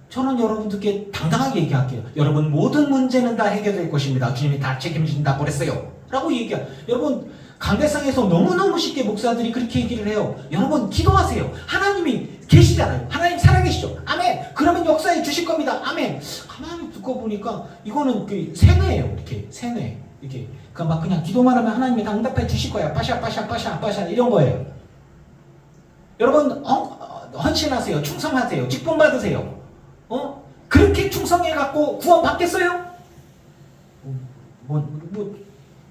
저는 여러분들께 당당하게 얘기할게요. 여러분 모든 문제는 다 해결될 것입니다. 주님이 다 책임진다고 그랬어요. 라고 얘기해요. 여러분 강대상에서 너무너무 쉽게 목사들이 그렇게 얘기를 해요. 여러분 기도하세요. 하나님이 계시잖아요. 하나님 살아계시죠. 아멘. 그러면 역사해 주실 겁니다. 아멘. 가만히 듣고 보니까 이거는 그 세뇌예요. 이렇게 세뇌. 이렇게 그러니까 막 그냥 기도만 하면 하나님이 다 응답해 주실 거야. 빠샤 이런 거예요. 여러분 헌신하세요. 충성하세요. 직분 받으세요. 그렇게 충성해 갖고 구원 받겠어요?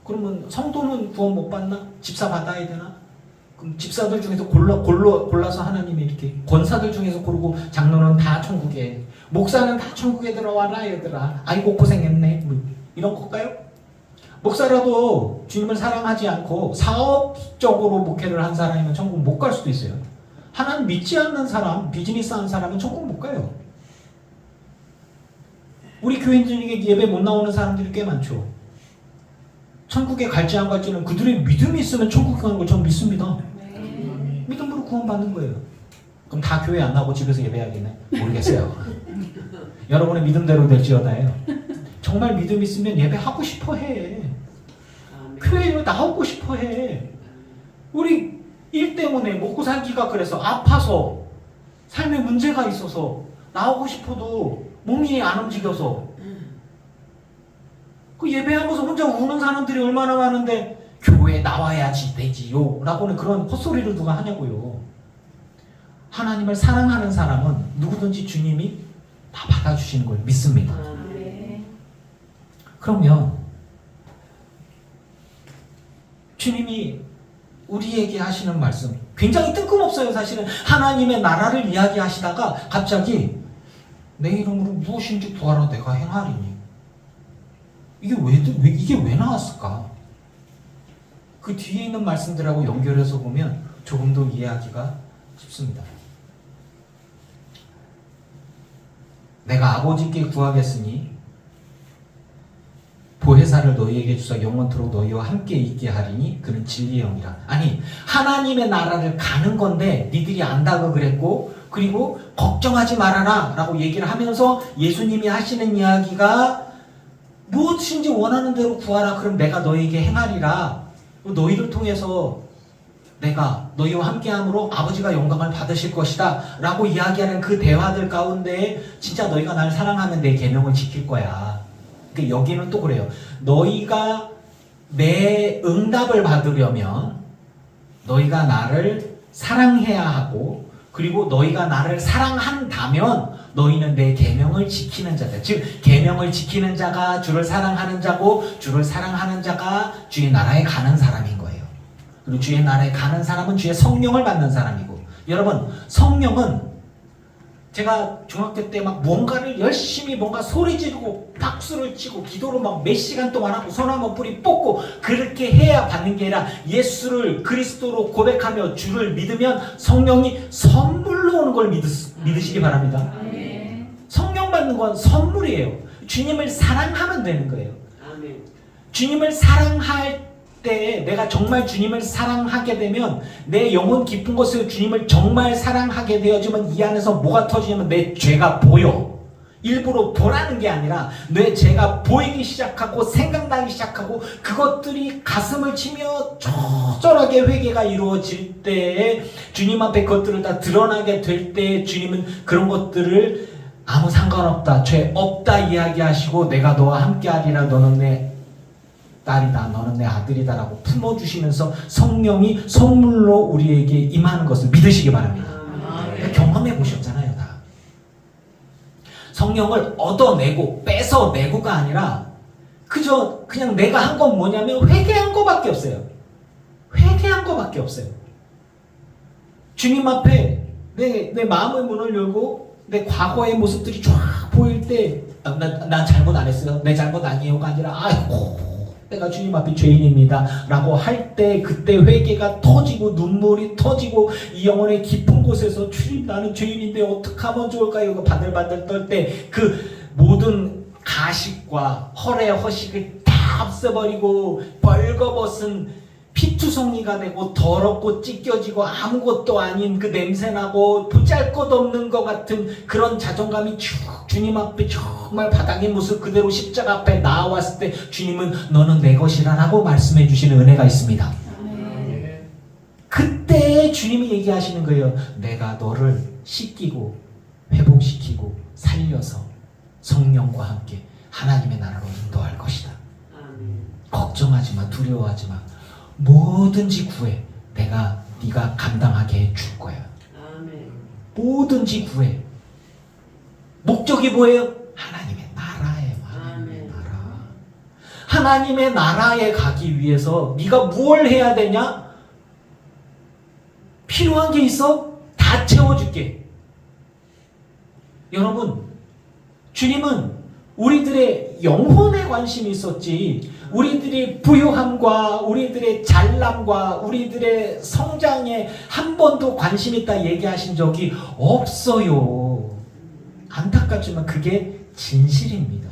그러면 성도는 구원 못 받나? 집사 받아야 되나? 그럼 집사들 중에서 골라서 하나님이 이렇게 권사들 중에서 고르고 장로는 다 천국에, 목사는 다 천국에 들어와라 얘들아. 아이고 고생했네. 이런 걸까요? 목사라도 주님을 사랑하지 않고 사업적으로 목회를 한 사람이면 천국 못 갈 수도 있어요. 하나님 믿지 않는 사람, 비즈니스 하는 사람은 천국 못 가요. 우리 교인 중에 예배 못 나오는 사람들이 꽤 많죠. 천국에 갈지 안 갈지는 그들의 믿음이 있으면 천국에 가는 걸 저는 믿습니다. 네. 믿음으로 구원받는 거예요. 그럼 다 교회 안 나오고 집에서 예배하겠네? 모르겠어요. 여러분의 믿음대로 될지어다요. 정말 믿음 있으면 예배하고 싶어 해. 교회에 나오고 싶어 해. 우리 일 때문에 먹고 살기가 그래서 아파서 삶에 문제가 있어서 나오고 싶어도 몸이 안 움직여서 그 예배하면서 혼자 우는 사람들이 얼마나 많은데 교회에 나와야지 되지요 라고는 그런 헛소리를 누가 하냐고요. 하나님을 사랑하는 사람은 누구든지 주님이 다 받아주시는 걸 믿습니다. 네. 그러면 주님이 우리에게 하시는 말씀 굉장히 뜬금없어요. 사실은 하나님의 나라를 이야기하시다가 갑자기 내 이름으로 무엇인지 구하라 내가 행하리니. 이게 왜 나왔을까? 그 뒤에 있는 말씀들하고 연결해서 보면 조금 더 이해하기가 쉽습니다. 내가 아버지께 구하겠으니 보혜사를 너희에게 주사 영원토록 너희와 함께 있게 하리니 그는 진리의 영이라. 아니 하나님의 나라를 가는 건데 니들이 안다고 그랬고 그리고 걱정하지 말아라 라고 얘기를 하면서 예수님이 하시는 이야기가 무엇인지 원하는 대로 구하라. 그럼 내가 너희에게 행하리라. 너희를 통해서 내가 너희와 함께함으로 아버지가 영광을 받으실 것이다 라고 이야기하는 그 대화들 가운데 진짜 너희가 날 사랑하면 내 계명을 지킬 거야. 그러니까 여기는 또 그래요. 너희가 내 응답을 받으려면 너희가 나를 사랑해야 하고 그리고 너희가 나를 사랑한다면 너희는 내 계명을 지키는 자다. 즉 계명을 지키는 자가 주를 사랑하는 자고 주를 사랑하는 자가 주의 나라에 가는 사람인 거예요. 그리고 주의 나라에 가는 사람은 주의 성령을 받는 사람이고 여러분 성령은 제가 중학교 때 막 뭔가를 열심히 뭔가 소리 지르고 박수를 치고 기도로 막 몇 시간 동안 하고 손 한번 뿌리 뽑고 그렇게 해야 받는 게 아니라 예수를 그리스도로 고백하며 주를 믿으면 성령이 선물로 오는 걸 믿으시기 바랍니다. 성령 받는 건 선물이에요. 주님을 사랑하면 되는 거예요. 주님을 사랑할 때 내가 정말 주님을 사랑하게 되면 내 영혼 깊은 곳에서 주님을 정말 사랑하게 되어지면 이 안에서 뭐가 터지냐면 내 죄가 보여. 일부러 보라는 게 아니라 내 죄가 보이기 시작하고 생각나기 시작하고 그것들이 가슴을 치며 처절하게 회개가 이루어질 때에 주님 앞에 그것들을 다 드러나게 될 때 주님은 그런 것들을 아무 상관없다, 죄 없다 이야기하시고 내가 너와 함께하리라. 너는 내 딸이다, 너는 내 아들이다 라고 품어주시면서 성령이 선물로 우리에게 임하는 것을 믿으시기 바랍니다. 경험해 보셨잖아요. 다 성령을 얻어내고 뺏어내고가 아니라 그냥 내가 한 건 뭐냐면 회개한 거밖에 없어요. 회개한 거밖에 없어요. 주님 앞에 내 마음의 문을 열고 내 과거의 모습들이 쫙 보일 때 난 잘못 안 했어요, 내 잘못 아니에요가 아니라 아이고 내가 주님 앞에 죄인입니다 라고 할 때 그때 회개가 터지고 눈물이 터지고 이 영혼의 깊은 곳에서 주님 나는 죄인인데 어떻게 하면 좋을까요? 그 바들바들 떨 때 그 모든 가식과 헐의 허식을 다 없애버리고 벌거벗은 피투성이가 되고 더럽고 찢겨지고 아무것도 아닌 그 냄새나고 보잘것없는 것 같은 그런 자존감이 쭉 주님 앞에 정말 바닥의 모습 그대로 십자가 앞에 나왔을 때 주님은 너는 내 것이라 라고 말씀해 주시는 은혜가 있습니다. 그때 주님이 얘기하시는 거예요. 내가 너를 씻기고 회복시키고 살려서 성령과 함께 하나님의 나라로 인도할 것이다. 걱정하지 마, 두려워하지 마. 뭐든지 구해. 내가 네가 감당하게 해줄 거야. 뭐든지 구해. 목적이 뭐예요? 하나님의 나라예요. 하나님의 나라. 하나님의 나라에 가기 위해서 네가 무엇을 해야 되냐? 필요한 게 있어? 다 채워줄게. 여러분, 주님은 우리들의 영혼에 관심이 있었지 우리들의 부유함과 우리들의 잘남과 우리들의 성장에 한 번도 관심 있다 얘기하신 적이 없어요. 안타깝지만 그게 진실입니다.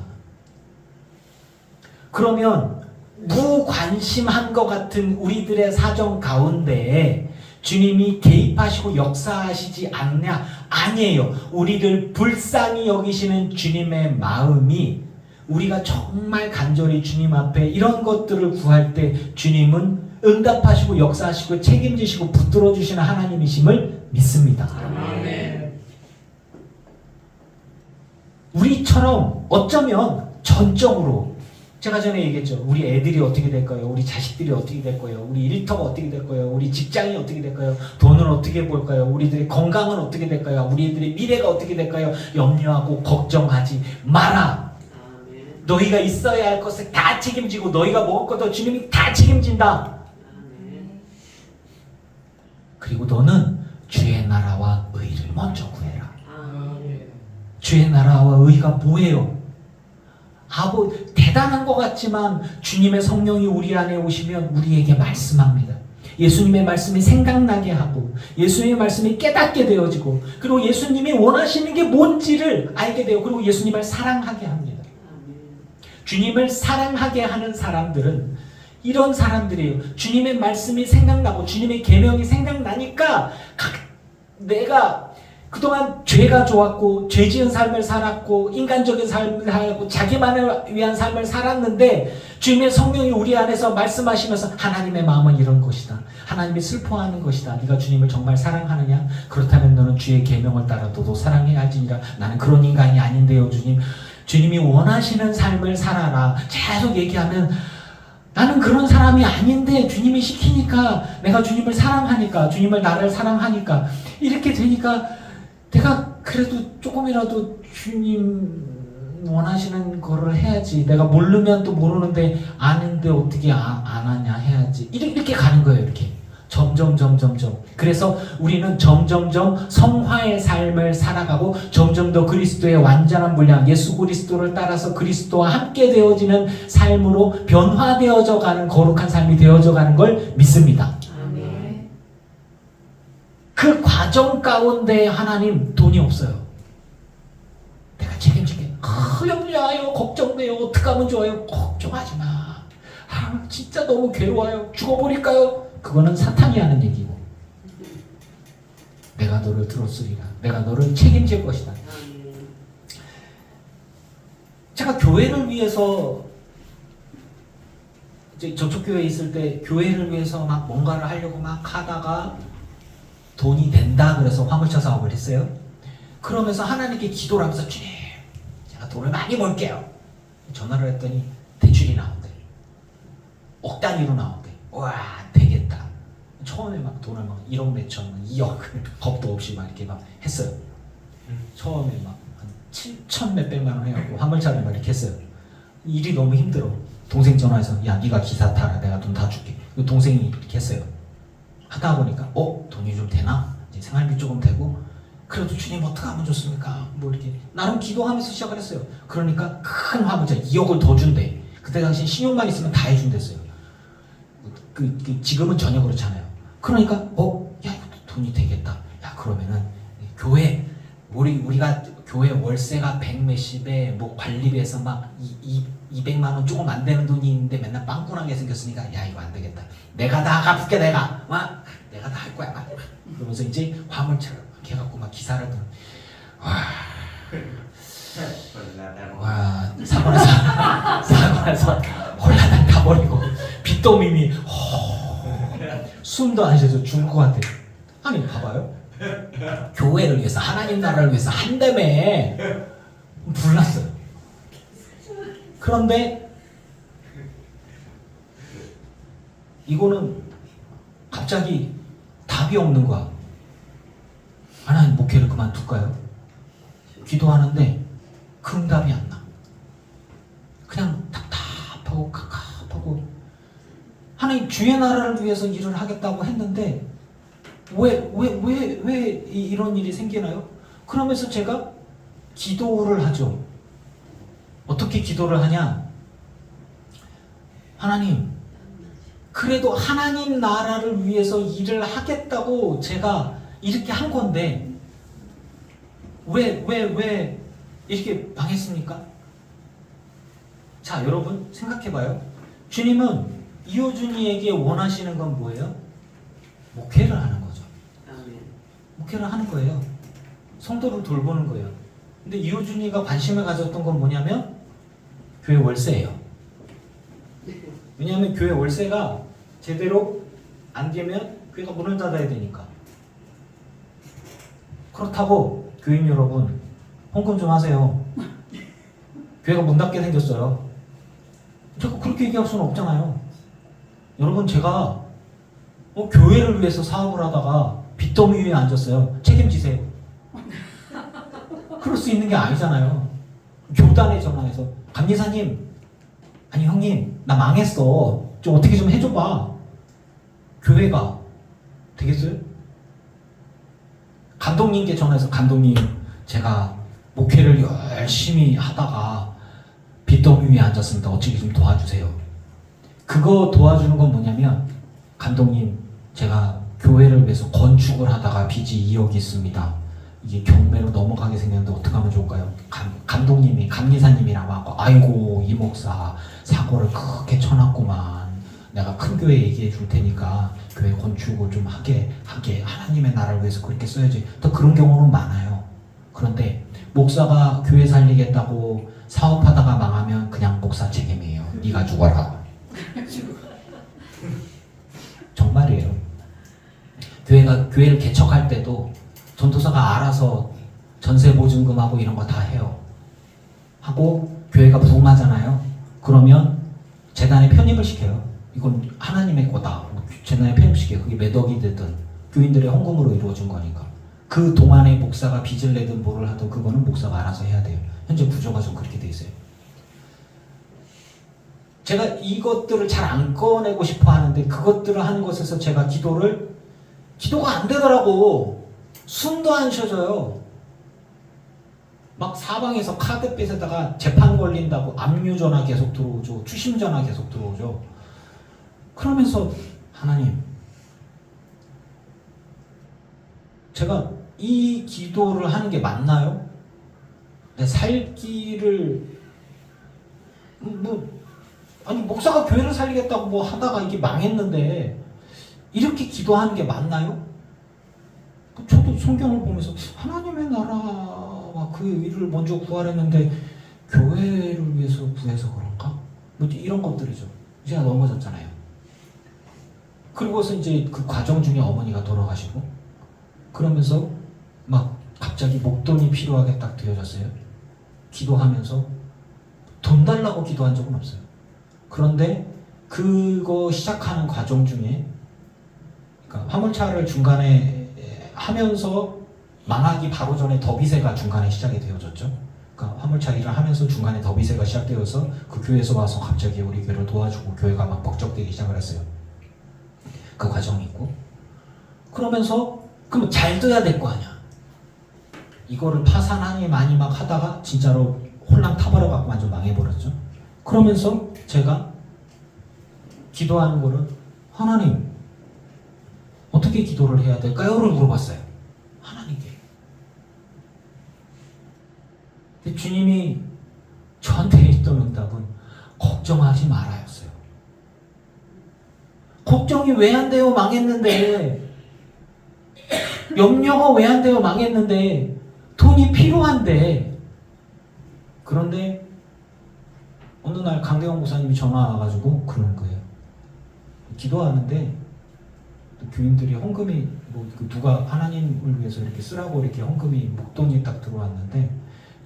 그러면 무관심한 것 같은 우리들의 사정 가운데에 주님이 개입하시고 역사하시지 않냐? 아니에요. 우리를 불쌍히 여기시는 주님의 마음이 우리가 정말 간절히 주님 앞에 이런 것들을 구할 때 주님은 응답하시고 역사하시고 책임지시고 붙들어 주시는 하나님이심을 믿습니다. 아멘. 우리처럼 어쩌면 전적으로 제가 전에 얘기했죠. 우리 애들이 어떻게 될 거예요? 우리 자식들이 어떻게 될 거예요? 우리 일터가 어떻게 될 거예요? 우리 직장이 어떻게 될까요? 돈을 어떻게 벌까요? 우리들의 건강은 어떻게 될까요? 우리들의 미래가 어떻게 될까요? 염려하고 걱정하지 마라. 너희가 있어야 할 것을 다 책임지고 너희가 먹을 것도 주님이 다 책임진다. 그리고 너는 주의 나라와 의를 먼저 구해라. 주의 나라와 의가 뭐예요? 대단한 것 같지만 주님의 성령이 우리 안에 오시면 우리에게 말씀합니다. 예수님의 말씀이 생각나게 하고 예수님의 말씀이 깨닫게 되어지고 그리고 예수님이 원하시는 게 뭔지를 알게 되고 그리고 예수님을 사랑하게 합니다. 주님을 사랑하게 하는 사람들은 이런 사람들이에요. 주님의 말씀이 생각나고 주님의 계명이 생각나니까 내가 그동안 죄가 좋았고 죄 지은 삶을 살았고 인간적인 삶을 살고 자기만을 위한 삶을 살았는데 주님의 성령이 우리 안에서 말씀하시면서 하나님의 마음은 이런 것이다. 하나님이 슬퍼하는 것이다. 네가 주님을 정말 사랑하느냐? 그렇다면 너는 주의 계명을 따라 너도 사랑해야 할지니라. 나는 그런 인간이 아닌데요 주님. 주님이 원하시는 삶을 살아라. 계속 얘기하면 나는 그런 사람이 아닌데 주님이 시키니까 내가 주님을 사랑하니까 주님을 나를 사랑하니까 이렇게 되니까 내가 그래도 조금이라도 주님 원하시는 거를 해야지. 내가 모르면 또 모르는데 아는데 어떻게 안 하냐 해야지. 이렇게 가는 거예요. 이렇게 점점. 그래서 우리는 점점점 성화의 삶을 살아가고 점점 더 그리스도의 완전한 분량 예수 그리스도를 따라서 그리스도와 함께 되어지는 삶으로 변화되어져 가는 거룩한 삶이 되어져 가는 걸 믿습니다. 그 과정 가운데 하나님 돈이 없어요. 내가 책임질게. 염려해요. 걱정돼요. 어떡하면 좋아요. 걱정하지 마. 진짜 너무 괴로워요. 죽어버릴까요? 그거는 사탄이 하는 얘기고 내가 너를 들었으리라. 내가 너를 책임질 것이다. 제가 교회를 위해서 이제 저쪽 교회에 있을 때 교회를 위해서 막 뭔가를 하려고 막 하다가 돈이 된다 그래서 화물차 사업을 했어요. 그러면서 하나님께 기도를 하면서 주님 제가 돈을 많이 벌게요. 전화를 했더니 대출이 나온대. 억 단위로 나온대. 와 되겠다. 처음에 막 돈을 막 1억 몇천 2억을 겁도 없이 막 이렇게 막 했어요. 처음에 막 한 7천 몇백만 원 해갖고 화물차를 막 이렇게 했어요. 일이 너무 힘들어. 동생 전화해서 야 네가 기사 타라. 내가 돈 다 줄게. 동생이 이렇게 했어요. 하다 보니까 돈이 좀 되나? 이제 생활비 조금 되고 그래도 주님 어떻게 하면 좋습니까? 뭐 이렇게 나름 기도하면서 시작을 했어요. 그러니까 큰 화물차 2억을 더 준대. 그때 당시 신용만 있으면 다 해준댔어요. 지금은 전혀 그렇잖아요. 그러니까 야 이거 돈이 되겠다. 야 그러면은 교회 우리가 교회 월세가 100 몇십에 뭐 관리비에서 막 200만 원 조금 안 되는 돈이 있는데 맨날 빵꾸나게 생겼으니까 야 이거 안 되겠다. 내가 다 갚을게 내가 다 할 거야. 막 그러면서 이제 화물차를 막 해갖고 막 기사를 와 사고 나서 홀라당 가버리고 빚더미미 숨도 안 쉬어서 죽을 것 같아. 아니 봐봐요. 교회를 위해서 하나님 나라를 위해서 한다며 불났어요. 그런데 이거는 갑자기 답이 없는 거야. 하나님 목회를 그만둘까요? 기도하는데 그 응답이 안 나. 그냥 답답하고 갑갑하고 하나님 주의 나라를 위해서 일을 하겠다고 했는데 왜 이런 일이 생기나요? 그러면서 제가 기도를 하죠. 어떻게 기도를 하냐? 하나님, 그래도 하나님 나라를 위해서 일을 하겠다고 제가 이렇게 한 건데 왜 이렇게 망했습니까? 자, 여러분 생각해봐요. 주님은 이호준이에게 원하시는 건 뭐예요? 목회를 하는 거죠. 목회를 하는 거예요. 성도를 돌보는 거예요. 근데 이호준이가 관심을 가졌던 건 뭐냐면 교회 월세예요. 왜냐하면 교회 월세가 제대로 안 되면 교회가 문을 닫아야 되니까. 그렇다고 교인 여러분 헌금 좀 하세요. 교회가 문 닫게 생겼어요. 제가 그렇게 얘기할 수는 없잖아요. 여러분 제가 교회를 위해서 사업을 하다가 빚더미 위에 앉았어요. 책임지세요. 그럴 수 있는 게 아니잖아요. 교단에 전화해서 감리사님, 아니 형님 나 망했어. 좀 어떻게 좀 해줘봐. 교회가 되겠어요? 감독님께 전화해서 감독님 제가 목회를 열심히 하다가 빚더미 위에 앉았습니다. 어떻게 좀 도와주세요. 그거 도와주는 건 뭐냐면 감독님 제가 교회를 위해서 건축을 하다가 빚이 2억 있습니다. 이게 경매로 넘어가게 생겼는데 어떻게 하면 좋을까요? 감독님이 감리사님이라고 하고 아이고 이 목사 사고를 크게 쳐놨구만. 내가 큰 교회 얘기해 줄 테니까 교회 건축을 좀 하게 하나님의 나라를 위해서 그렇게 써야지. 또 그런 경우는 많아요. 그런데 목사가 교회 살리겠다고 사업하다가 망하면 그냥 목사 책임이에요. 네가 죽어라. 정말이에요. 교회를 개척할 때도 전도사가 알아서 전세 보증금하고 이런 거 다 해요. 하고 교회가 부흥하잖아요. 그러면 재단에 편입을 시켜요. 이건 하나님의 거다. 재단에 편입시켜요. 그게 몇 억이 되든 교인들의 헌금으로 이루어진 거니까. 그 동안에 목사가 빚을 내든 뭐를 하든 그거는 목사가 알아서 해야 돼요. 현재 구조가 좀 그렇게 돼 있어요. 제가 이것들을 잘 안 꺼내고 싶어 하는데 그것들을 하는 것에서 제가 기도가 안 되더라고. 숨도 안 쉬어져요. 막 사방에서 카드 뺏에다가 재판 걸린다고 압류 전화 계속 들어오죠. 추심 전화 계속 들어오죠. 그러면서 하나님, 제가 이 기도를 하는 게 맞나요? 내 살 길을 아니 목사가 교회를 살리겠다고 뭐 하다가 이게 망했는데 이렇게 기도하는 게 맞나요? 저도 성경을 보면서 하나님의 나라와 그 일을 먼저 구하랬는데 교회를 위해서 구해서 그런가? 뭐 이런 것들이죠. 제가 넘어졌잖아요. 그리고서 이제 그 과정 중에 어머니가 돌아가시고 그러면서 막 갑자기 목돈이 필요하게 딱 되어졌어요. 기도하면서 돈 달라고 기도한 적은 없어요. 그런데 그거 시작하는 과정 중에 그러니까 화물차를 중간에 하면서 망하기 바로 전에 더비세가 중간에 시작이 되어졌죠. 그러니까 화물차 일을 하면서 중간에 더비세가 시작되어서 그 교회에서 와서 갑자기 우리 교회를 도와주고 교회가 막 벅적대기 시작을 했어요. 그 과정이 있고 그러면서 그럼 잘 돼야 될 거 아니야. 이거를 파산하니 많이 막 하다가 진짜로 홀랑 타버려 갖고 완전 망해버렸죠. 그러면서 제가 기도하는 거는 하나님 어떻게 기도를 해야 될까요?를 물어봤어요. 하나님께. 근데 주님이 저한테 했던 응답은 걱정하지 말아였어요. 걱정이 왜 안 돼요? 망했는데. 염려가 왜 안 돼요? 망했는데. 돈이 필요한데. 그런데 어느 날 강대원 목사님이 전화 와가지고 그러는 거예요. 기도하는데 교인들이 헌금이 누가 하나님을 위해서 이렇게 쓰라고 이렇게 헌금이 목돈이 딱 들어왔는데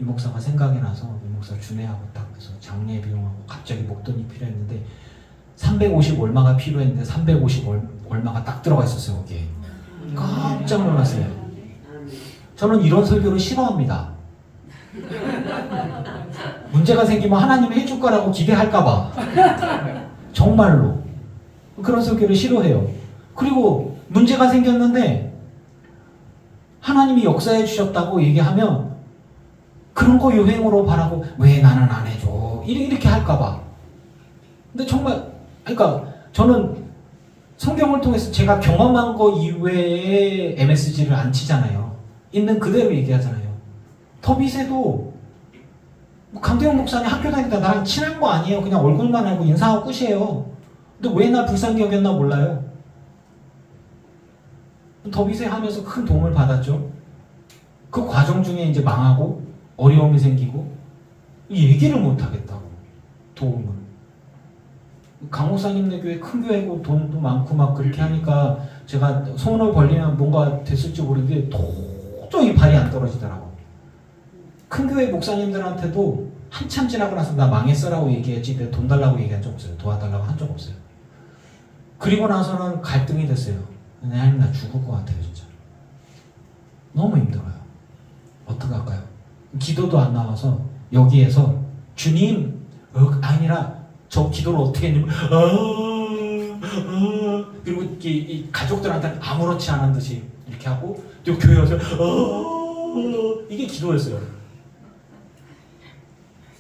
이 목사가 생각이 나서 이 목사 준회하고 딱 해서 장례 비용하고 갑자기 목돈이 필요했는데 350 얼마가 필요했는데 350 얼마가 딱 들어가 있었어요. 거기에 깜짝 놀랐어요. 저는 이런 설교를 싫어합니다. 문제가 생기면 하나님이 해줄 거라고 기대할까봐 정말로 그런 설교를 싫어해요. 그리고 문제가 생겼는데 하나님이 역사해 주셨다고 얘기하면 그런 거 유행으로 바라고 왜 나는 안 해줘 이렇게 할까봐. 근데 정말 그러니까 저는 성경을 통해서 제가 경험한 거 이외에 MSG를 안 치잖아요. 있는 그대로 얘기하잖아요. 더빗에도 강대영 목사님 학교 다니다 나랑 친한 거 아니에요. 그냥 얼굴만 알고 인사하고 끝이에요. 근데 왜 나 불쌍히 여겼나 몰라요. 더빗에 하면서 큰 도움을 받았죠. 그 과정 중에 이제 망하고 어려움이 생기고 얘기를 못 하겠다고 도움을. 강 목사님네 교회 큰 교회고 돈도 많고 막 그렇게 하니까 제가 소원을 벌리면 뭔가 됐을지 모르는데 도저히 발이 안 떨어지더라고. 큰 교회 목사님들한테도 한참 지나고 나서 나 망했어라고 얘기했지 내 돈 달라고 얘기한 적 없어요. 도와달라고 한 적 없어요. 그리고 나서는 갈등이 됐어요. 하나님 나 죽을 것 같아요 진짜. 너무 힘들어요. 어떡할까요? 기도도 안 나와서 여기에서 주님 아니라 저 기도를 어떻게 했냐면 그리고 이 가족들한테는 아무렇지 않은 듯이 이렇게 하고 또 교회 와서 이게 기도였어요.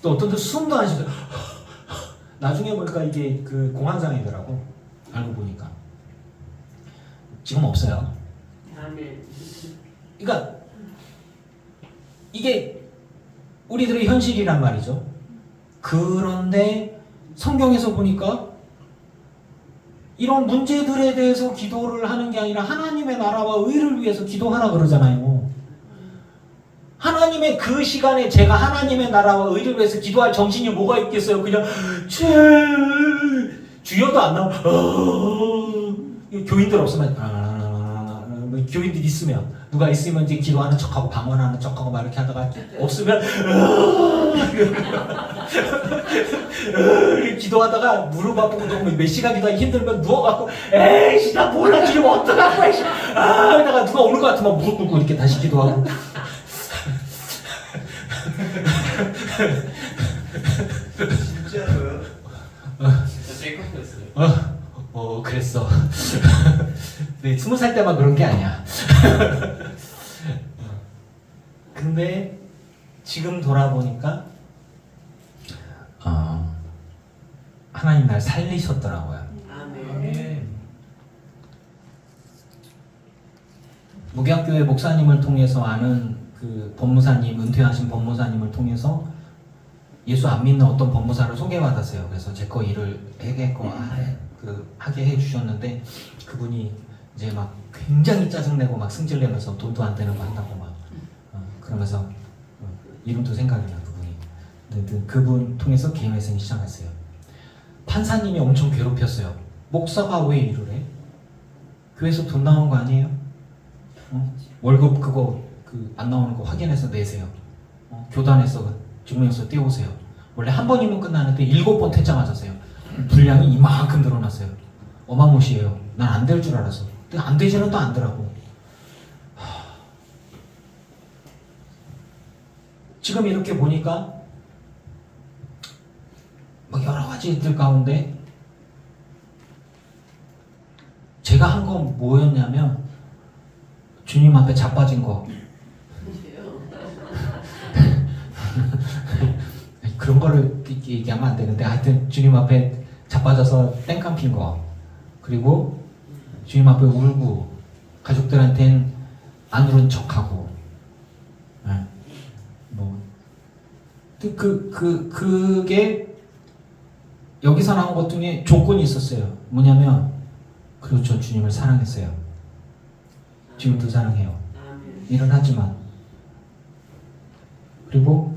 또 어떤 데 숨도 안 쉬어요. 나중에 보니까 이게 그 공황장애더라고. 알고 보니까 지금 없어요. 그러니까 이게 우리들의 현실이란 말이죠. 그런데 성경에서 보니까 이런 문제들에 대해서 기도를 하는 게 아니라 하나님의 나라와 의를 위해서 기도하라 그러잖아요. 하나님의 그 시간에 제가 하나님의 나라와 의를 위해서 기도할 정신이 뭐가 있겠어요. 그냥 주여도 안 나오고 교인들 없으면 교인들 있으면 누가 있으면 이제 기도하는 척하고 방언하는 척하고 막 이렇게 하다가 없으면 기도하다가 무릎 아프고 너무 몇 시간 기도하기 힘들면 누워갖고 에이씨 나 몰라 지금 어떡하고 에이씨 이러다가 누가 오는 것 같으면 무릎 꿇고 이렇게 다시 기도하고 진짜로요? 진짜 셀카였어요. 그랬어. 네, 20살 때만 그런 게 아니야. 근데 지금 돌아보니까 하나님 날 살리셨더라고요. 아멘. 목양교회 목사님을 통해서 아는 그 법무사님, 은퇴하신 법무사님을 통해서 예수 안 믿는 어떤 법무사를 소개받았어요. 그래서 제 거 일을 하게 해주셨는데 그분이 이제 막 굉장히 짜증내고 막 승질내면서 돈도 안 되는 거 한다고 막 그러면서 이름도 생각이 나 그분이. 근데 그분 통해서 개인 회생이 시작했어요. 판사님이 엄청 괴롭혔어요. 목사가 왜 일을 해? 교회에서 돈 나온 거 아니에요? 월급 그거 안 나오는 거 확인해서 내세요. 교단에서 증명서 띄우세요. 원래 한 번이면 끝나는데 7번 퇴짜 맞았어요. 분량이 이만큼 늘어났어요. 어마무시해요. 난 안 될 줄 알았어. 근데 안 되지는 또 않더라고. 지금 이렇게 보니까 막 여러 가지들 가운데 제가 한 건 뭐였냐면 주님 앞에 자빠진 거. 그런 거를 얘기하면 안 되는데 하여튼 주님 앞에 자빠져서 땡깡 핀 거, 그리고 주님 앞에 울고 가족들한텐 안 울은 척하고, 뭐 그게 여기서 나온 것 중에 조건이 있었어요. 뭐냐면 그렇죠, 주님을 사랑했어요. 지금도 사랑해요. 일어나지만, 그리고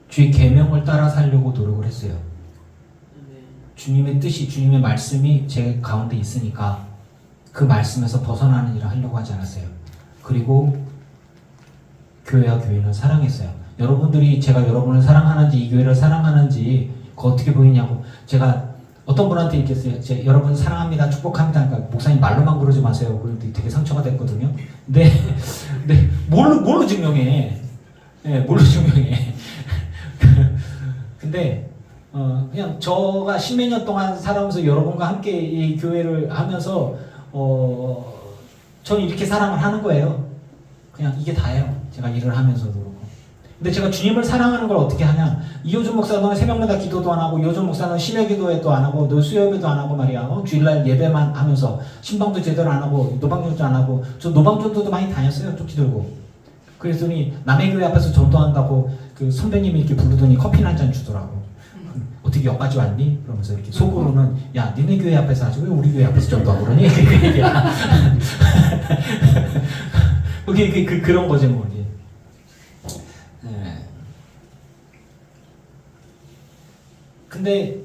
주의 계명을 따라 살려고 노력을 했어요. 주님의 뜻이, 주님의 말씀이 제 가운데 있으니까 그 말씀에서 벗어나는 일을 하려고 하지 않았어요. 그리고 교회와 교인을 사랑했어요. 여러분들이 제가 여러분을 사랑하는지, 이 교회를 사랑하는지 그거 어떻게 보이냐고, 제가 어떤 분한테 얘기했어요. 여러분 사랑합니다, 축복합니다. 그러니까 목사님 말로만 그러지 마세요. 그런데 되게 상처가 됐거든요. 근데 뭘로 증명해? 네, 뭘로 증명해? 근데 그냥 저가 십몇 년 동안 살아오면서 여러분과 함께 이 교회를 하면서 저는 이렇게 사랑을 하는 거예요. 그냥 이게 다예요. 제가 일을 하면서도 그렇고. 근데 제가 주님을 사랑하는 걸 어떻게 하냐? 이호준 목사는 새벽마다 기도도 안 하고, 이호준 목사는 심야 기도회도 안 하고, 수요예배도 안 하고 말이야. 주일날 예배만 하면서 신방도 제대로 안 하고, 노방전도 안 하고. 저 노방전도도 많이 다녔어요. 쪽지 들고. 그랬더니 남의 교회 앞에서 전도한다고 그 선배님이 이렇게 부르더니 커피 한 잔 주더라고. 어떻게 여기까지 왔니? 그러면서 이렇게 속으로는, 야, 니네 교회 앞에서 하지 왜 우리 교회 앞에서 전도하고 그러니? 그런 거지 뭐. 네. 근데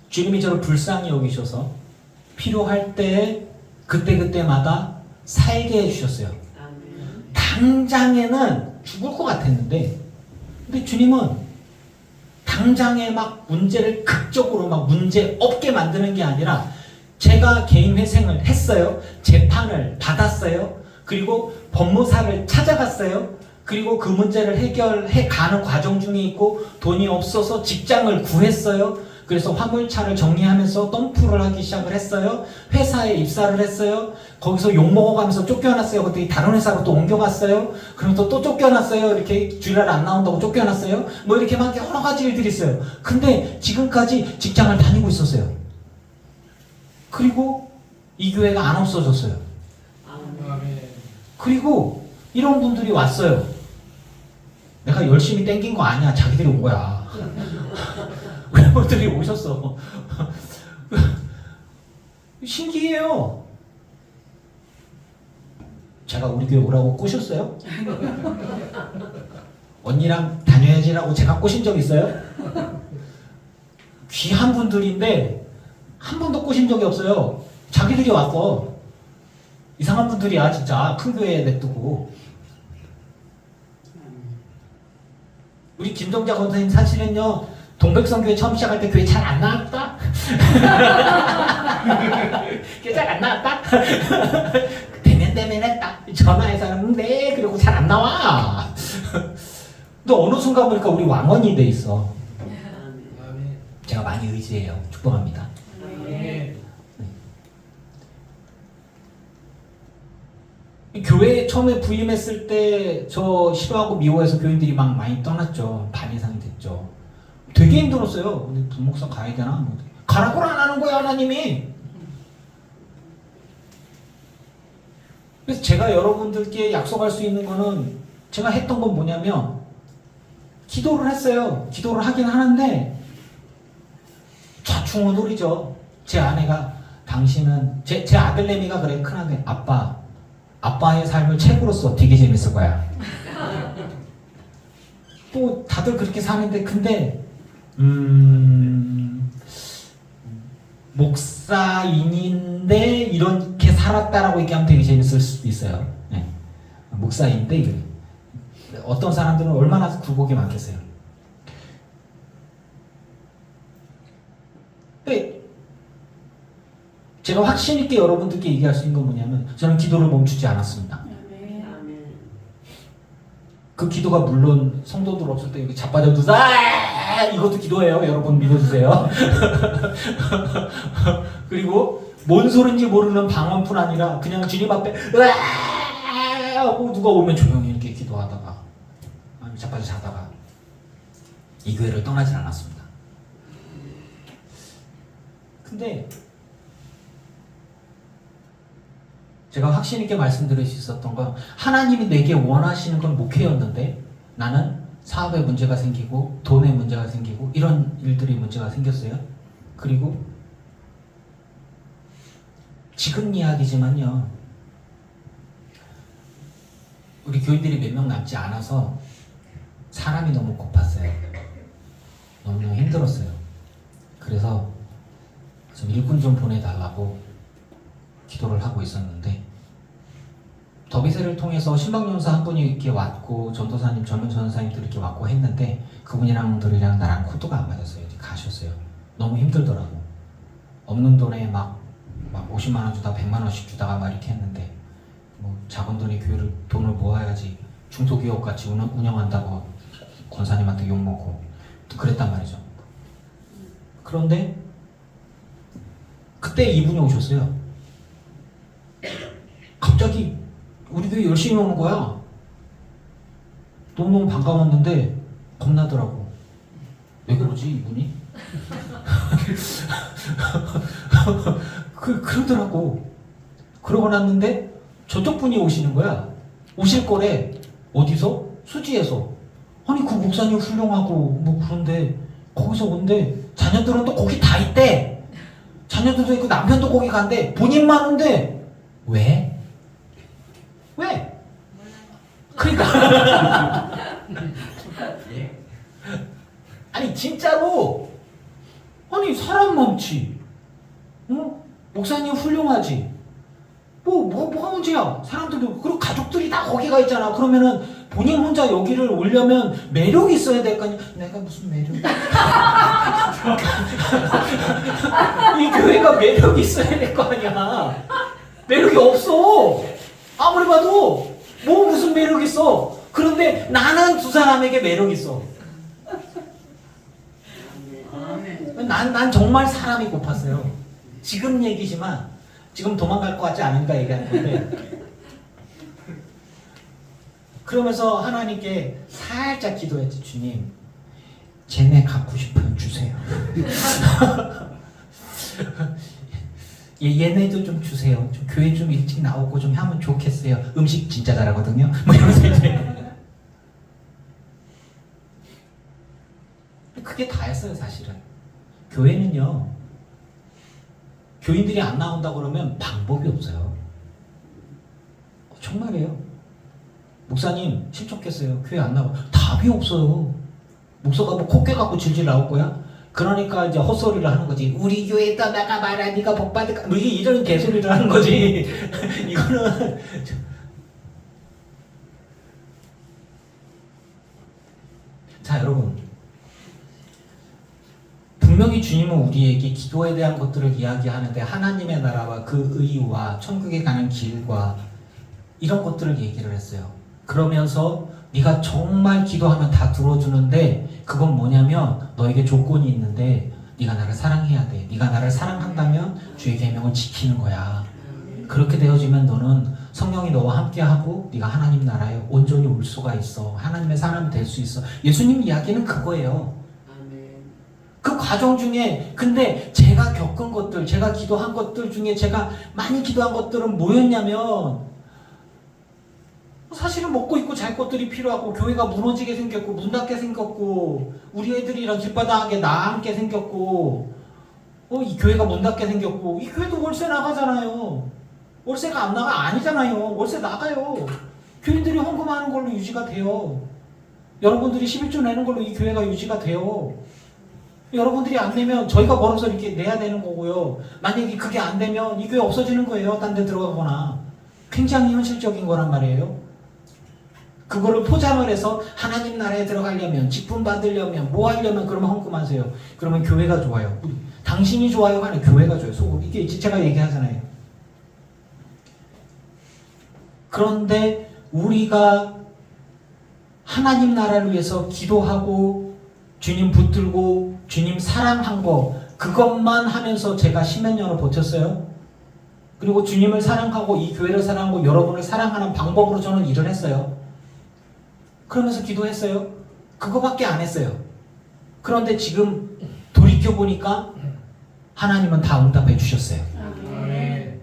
주님이 저를 불쌍히 여기셔서 필요할 때 그때마다 살게 해주셨어요. 당장에는 죽을 것 같았는데, 근데 주님은 당장에 막 문제를 극적으로 막 문제 없게 만드는 게 아니라, 제가 개인 회생을 했어요. 재판을 받았어요. 그리고 법무사를 찾아갔어요. 그리고 그 문제를 해결해 가는 과정 중에 있고, 돈이 없어서 직장을 구했어요. 그래서 화물차를 정리하면서 덤프를 하기 시작을 했어요. 회사에 입사를 했어요. 거기서 욕먹어가면서 쫓겨났어요. 그때 다른 회사로 또 옮겨갔어요. 그럼 또 쫓겨났어요. 이렇게 주일날 안 나온다고 쫓겨났어요. 뭐 이렇게 막 여러 가지 일들이 있어요. 근데 지금까지 직장을 다니고 있었어요. 그리고 이 교회가 안 없어졌어요. 그리고 이런 분들이 왔어요. 내가 열심히 땡긴 거 아니야. 자기들이 온 거야. 그분들이 오셨어. 신기해요. 제가 우리 교회 오라고 꼬셨어요? 언니랑 다녀야지라고 제가 꼬신 적 있어요? 귀한 분들인데 한 번도 꼬신 적이 없어요. 자기들이 왔어. 이상한 분들이야 진짜. 큰 교회에 냅두고. 우리 김동자 권사님 사실은요, 동백성교회 처음 시작할 때 교회 잘 안 나왔다? 교회 잘 안 나왔다? 대면 했다. 전화해서는 네, 그리고 잘 안 나와. 근데 어느 순간 보니까 우리 왕원이 돼 있어. 제가 많이 의지해요. 축복합니다. 교회에 처음에 부임했을 때 저 싫어하고 미워해서 교인들이 막 많이 떠났죠. 반 이상이 됐죠. 되게 힘들었어요. 근데 부목사 가야 되나? 뭐. 가라고는 안 하는 거야, 하나님이. 그래서 제가 여러분들께 약속할 수 있는 거는, 제가 했던 건 뭐냐면 기도를 했어요. 기도를 하긴 하는데 좌충우돌이죠. 제 아내가, 당신은 제 아들내미가 그래. 큰아들, 아빠의 삶을 책으로 써. 되게 재밌을 거야. 또 다들 그렇게 사는데, 근데 목사인인데 이렇게 살았다라고 얘기하면 되게 재밌을 수도 있어요. 네. 목사인데 이래. 어떤 사람들은 얼마나 굴곡이 많겠어요. 근데 제가 확신 있게 여러분들께 얘기할 수 있는 건 뭐냐면, 저는 기도를 멈추지 않았습니다. 그 기도가 물론 성도들 없을 때 여기 자빠져도 이것도 기도예요. 여러분 믿어주세요. 그리고 뭔 소린지 모르는 방언뿐 아니라 그냥 주님 앞에 하고 누가 오면 조용히 이렇게 기도하다가, 자빠져 자다가. 이 교회를 떠나질 않았습니다. 근데 제가 확신 있게 말씀드릴 수 있었던 건 하나님이 내게 원하시는 건 목회였는데 나는 사업에 문제가 생기고 돈에 문제가 생기고 이런 일들이 문제가 생겼어요. 그리고 지금 이야기지만요, 우리 교인들이 몇 명 남지 않아서 사람이 너무 고팠어요. 너무 힘들었어요. 그래서 좀 일꾼 좀 보내달라고 기도를 하고 있었는데, 더비세를 통해서 신방연사 한 분이 이렇게 왔고 전도사님, 젊은 전도사님들 이렇게 왔고 했는데 그분이랑들이랑 나랑 코드가 안 맞았어요. 이제 가셨어요. 너무 힘들더라고. 없는 돈에 막 50만 원 주다가 100만 원씩 주다가 막 이렇게 했는데, 뭐 작은 돈에 교회를 돈을 모아야지 중소기업 같이 운영한다고 권사님한테 욕먹고 또 그랬단 말이죠. 그런데 그때 이분이 오셨어요. 갑자기 우리 교회 열심히 오는 거야. 너무너무 반가웠는데 겁나더라고. 왜 그러지 이분이? 그러더라고. 그러고 났는데 저쪽 분이 오시는 거야. 오실 거래. 어디서? 수지에서. 아니 그 목사님 훌륭하고 뭐 그런데 거기서 온대. 자녀들은 또 거기 다 있대. 자녀들도 있고 남편도 거기 간대. 본인만 온대. 왜? 왜? 그러니까 아니 진짜로, 아니 사람 많지, 목사님 훌륭하지, 뭐가 문제야? 사람들도, 그리고 가족들이 다 거기가 있잖아. 그러면은 본인 혼자 여기를 오려면 매력이 있어야 될 거 아니야. 내가 무슨 매력이 이 교회가 매력이 있어야 될 거 아니야. 매력이 없어. 아무리 봐도 뭐 무슨 매력 있어. 그런데 나는 두 사람에게 매력 있어. 난 정말 사람이 고팠어요. 지금 얘기지만 지금 도망갈 것 같지 않은가 얘기하는 건데, 그러면서 하나님께 살짝 기도했지. 주님, 쟤네 갖고 싶으면 주세요. 얘네도 좀 주세요. 좀 교회 좀 일찍 나오고 좀 하면 좋겠어요. 음식 진짜 잘하거든요. 뭐 이러면서 이제 그게 다였어요. 사실은 교회는요, 교인들이 안 나온다 그러면 방법이 없어요. 정말이에요. 목사님 실족했어요. 교회 안 나와. 답이 없어요. 목사가 뭐 콧대 갖고 질질 나올 거야? 그러니까 이제 헛소리를 하는 거지. 우리 교회 떠나가 봐라. 네가 복 받을까? 뭐 이런 개소리를 하는 거지. 이거는 자, 여러분, 분명히 주님은 우리에게 기도에 대한 것들을 이야기하는데 하나님의 나라와 그 의와 천국에 가는 길과 이런 것들을 얘기를 했어요. 그러면서 네가 정말 기도하면 다 들어주는데 그건 뭐냐면 너에게 조건이 있는데 네가 나를 사랑해야 돼. 네가 나를 사랑한다면 주의 계명을 지키는 거야. 그렇게 되어지면 너는 성령이 너와 함께하고 네가 하나님 나라에 온전히 올 수가 있어. 하나님의 사람이 될 수 있어. 예수님 이야기는 그거예요. 그 과정 중에, 근데 제가 겪은 것들, 제가 기도한 것들 중에 제가 많이 기도한 것들은 뭐였냐면, 사실은 먹고 입고 잘 것들이 필요하고, 교회가 무너지게 생겼고, 문 닫게 생겼고, 우리 애들이랑 길바닥에 나앉게 생겼고, 이 교회가 문 닫게 생겼고, 이 교회도 월세 나가잖아요. 월세가 안 나가? 아니잖아요. 월세 나가요. 교인들이 헌금하는 걸로 유지가 돼요. 여러분들이 11조 내는 걸로 이 교회가 유지가 돼요. 여러분들이 안 내면 저희가 벌어서 이렇게 내야 되는 거고요. 만약에 그게 안 되면 이 교회 없어지는 거예요. 딴 데 들어가거나. 굉장히 현실적인 거란 말이에요. 그거를 포장을 해서 하나님 나라에 들어가려면, 직분 받으려면, 뭐 하려면 그러면 헌금하세요. 그러면 교회가 좋아요. 당신이 좋아요가 아니라 교회가 좋아요. 속으로. 이게 제가 얘기하잖아요. 그런데 우리가 하나님 나라를 위해서 기도하고 주님 붙들고 주님 사랑한 거, 그것만 하면서 제가 10몇 년을 버텼어요. 그리고 주님을 사랑하고 이 교회를 사랑하고 여러분을 사랑하는 방법으로 저는 일을 했어요. 그러면서 기도했어요. 그거밖에 안 했어요. 그런데 지금 돌이켜 보니까 하나님은 다 응답해 주셨어요. 아멘.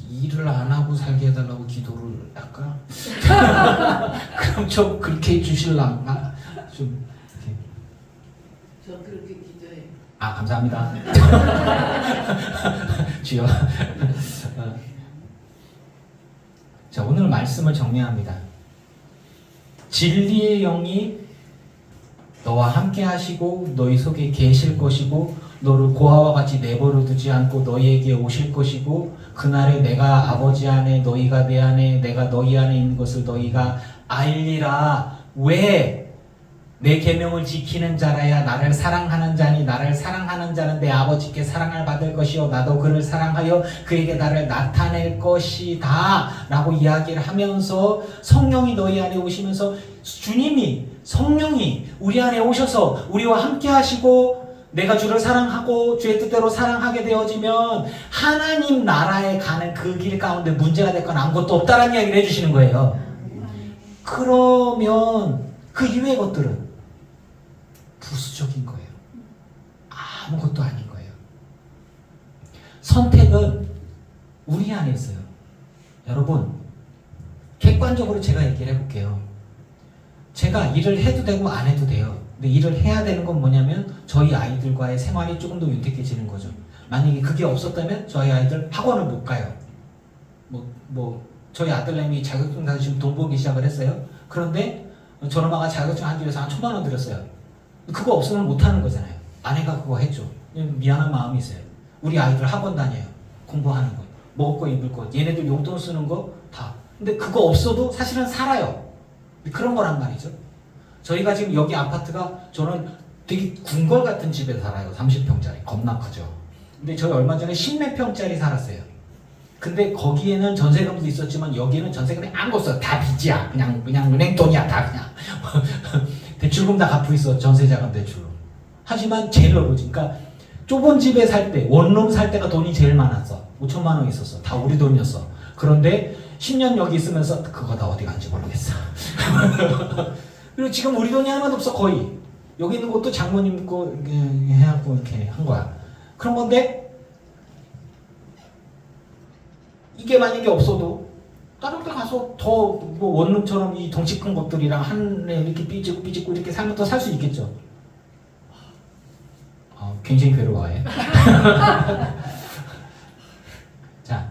일을 안 하고 살게 해달라고 기도를 할까? 그럼 좀 그렇게 해주실랑가? 좀 이렇게. 저 그렇게 기도해요. 아, 감사합니다. 주여. 자, 오늘 말씀을 정리합니다. 진리의 영이 너와 함께 하시고 너희 속에 계실 것이고 너를 고아와 같이 내버려 두지 않고 너희에게 오실 것이고 그날에 내가 아버지 안에 너희가 내 안에 내가 너희 안에 있는 것을 너희가 알리라. 왜? 내 계명을 지키는 자라야 나를 사랑하는 자니 나를 사랑하는 자는 내 아버지께 사랑을 받을 것이요 나도 그를 사랑하여 그에게 나를 나타낼 것이다 라고 이야기를 하면서 성령이 너희 안에 오시면서 주님이 성령이 우리 안에 오셔서 우리와 함께 하시고 내가 주를 사랑하고 주의 뜻대로 사랑하게 되어지면 하나님 나라에 가는 그 길 가운데 문제가 될 건 아무것도 없다라는 이야기를 해주시는 거예요. 그러면 그 이외의 것들은 부수적인 거예요. 아무것도 아닌 거예요. 선택은 우리 안에 있어요. 여러분, 객관적으로 제가 얘기를 해볼게요. 제가 일을 해도 되고 안 해도 돼요. 근데 일을 해야 되는 건 뭐냐면 저희 아이들과의 생활이 조금 더 윤택해지는 거죠. 만약에 그게 없었다면 저희 아이들 학원을 못 가요. 저희 아들내미 자격증 가서 지금 돈 벌기 시작을 했어요. 그런데 저희 엄마가 자격증 하기 위해서 한 1,000만 원 들였어요. 그거 없으면 못 하는 거잖아요. 아내가 그거 했죠. 미안한 마음이 있어요. 우리 아이들 학원 다녀요. 공부하는 거, 먹을 거, 입을 거, 얘네들 용돈 쓰는 거 다. 근데 그거 없어도 사실은 살아요. 그런 거란 말이죠. 저희가 지금 여기 아파트가 저는 되게 궁궐 같은 집에 살아요. 30평짜리. 겁나 크죠. 근데 저희 얼마 전에 10몇 평짜리 살았어요. 근데 거기에는 전세금도 있었지만 여기는 전세금이 아무것도 없어. 다 빚이야. 그냥 은행 돈이야. 다 그냥. 대출금 다 갚고 있어. 전세자금 대출로. 하지만 제일 넓어지. 그러니까 좁은 집에 살 때, 원룸 살 때가 돈이 제일 많았어. 5천만 원 있었어. 다 우리 돈이었어. 그런데 10년 여기 있으면서 그거 다 어디 간지 모르겠어. 그리고 지금 우리 돈이 하나도 없어. 거의. 여기 있는 것도 장모님 거 해갖고 이렇게 한 거야. 그런 건데 이게 만약에 없어도 다른 데 가서 더 뭐 원룸처럼 이 덩치 큰 것들이랑 한에 이렇게 삐지고 이렇게 살면 더 살 수 있겠죠. 굉장히 괴로워해. 자,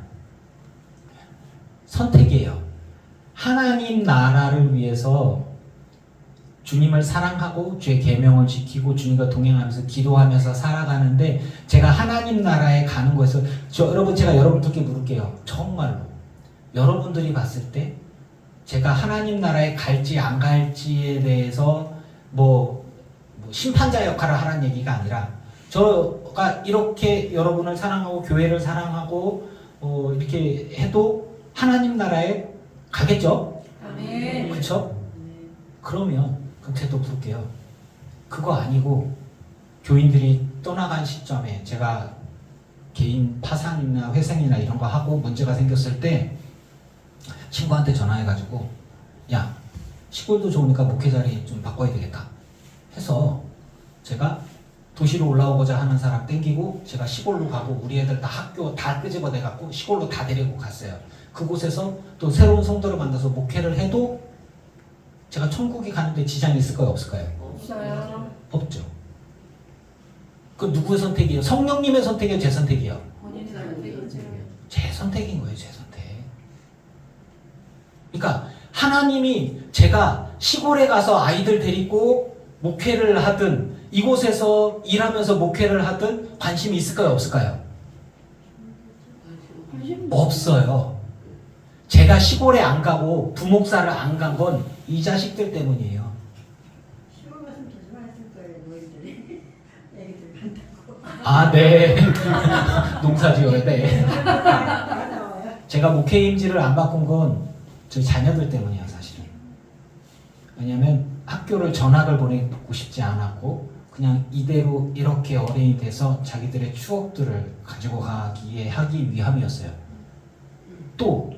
선택이에요. 하나님 나라를 위해서 주님을 사랑하고 주의 계명을 지키고 주님과 동행하면서 기도하면서 살아가는데 제가 하나님 나라에 가는 거에서 여러분 제가 여러분들께 물을게요. 정말로 여러분들이 봤을 때 제가 하나님 나라에 갈지 안 갈지에 대해서 뭐 심판자 역할을 하라는 얘기가 아니라 저가 이렇게 여러분을 사랑하고 교회를 사랑하고 이렇게 해도 하나님 나라에 가겠죠? 아멘. 그렇죠? 그러면 그럼 제가 또 부를게요. 그거 아니고 교인들이 떠나간 시점에 제가 개인 파산이나 회생이나 이런 거 하고 문제가 생겼을 때 친구한테 전화해가지고 야 시골도 좋으니까 목회 자리 좀 바꿔야 되겠다 해서 제가 도시로 올라오고자 하는 사람 땡기고 제가 시골로 가고 우리 애들 다 학교 다 끄집어내갖고 시골로 다 데리고 갔어요. 그곳에서 또 새로운 성도를 만나서 목회를 해도 제가 천국에 가는데 지장이 있을까요? 없을까요? 없어요. 없죠. 그 누구의 선택이에요? 성령님의 선택이에요? 제 선택이에요? 본인 선택이죠. 제 선택인 거예요. 제 선택. 그러니까 하나님이 제가 시골에 가서 아이들 데리고 목회를 하든 이곳에서 일하면서 목회를 하든 관심이 있을까요? 없을까요? 없어요. 제가 시골에 안 가고 부목사를 안 간 건 이 자식들 때문이에요. 시골 갔으면 조심하셨을 거예요, 노인들이. 애기들 간다고. 아, 네. 농사 지어야 돼. 다 나와요. 제가 목회 임지를 안 바꾼 건 저희 자녀들 때문이에요, 사실은. 왜냐면 학교를 전학을 보내고 싶지 않았고 그냥 이대로 이렇게 어린이 돼서 자기들의 추억들을 가지고 하기 위함이었어요. 또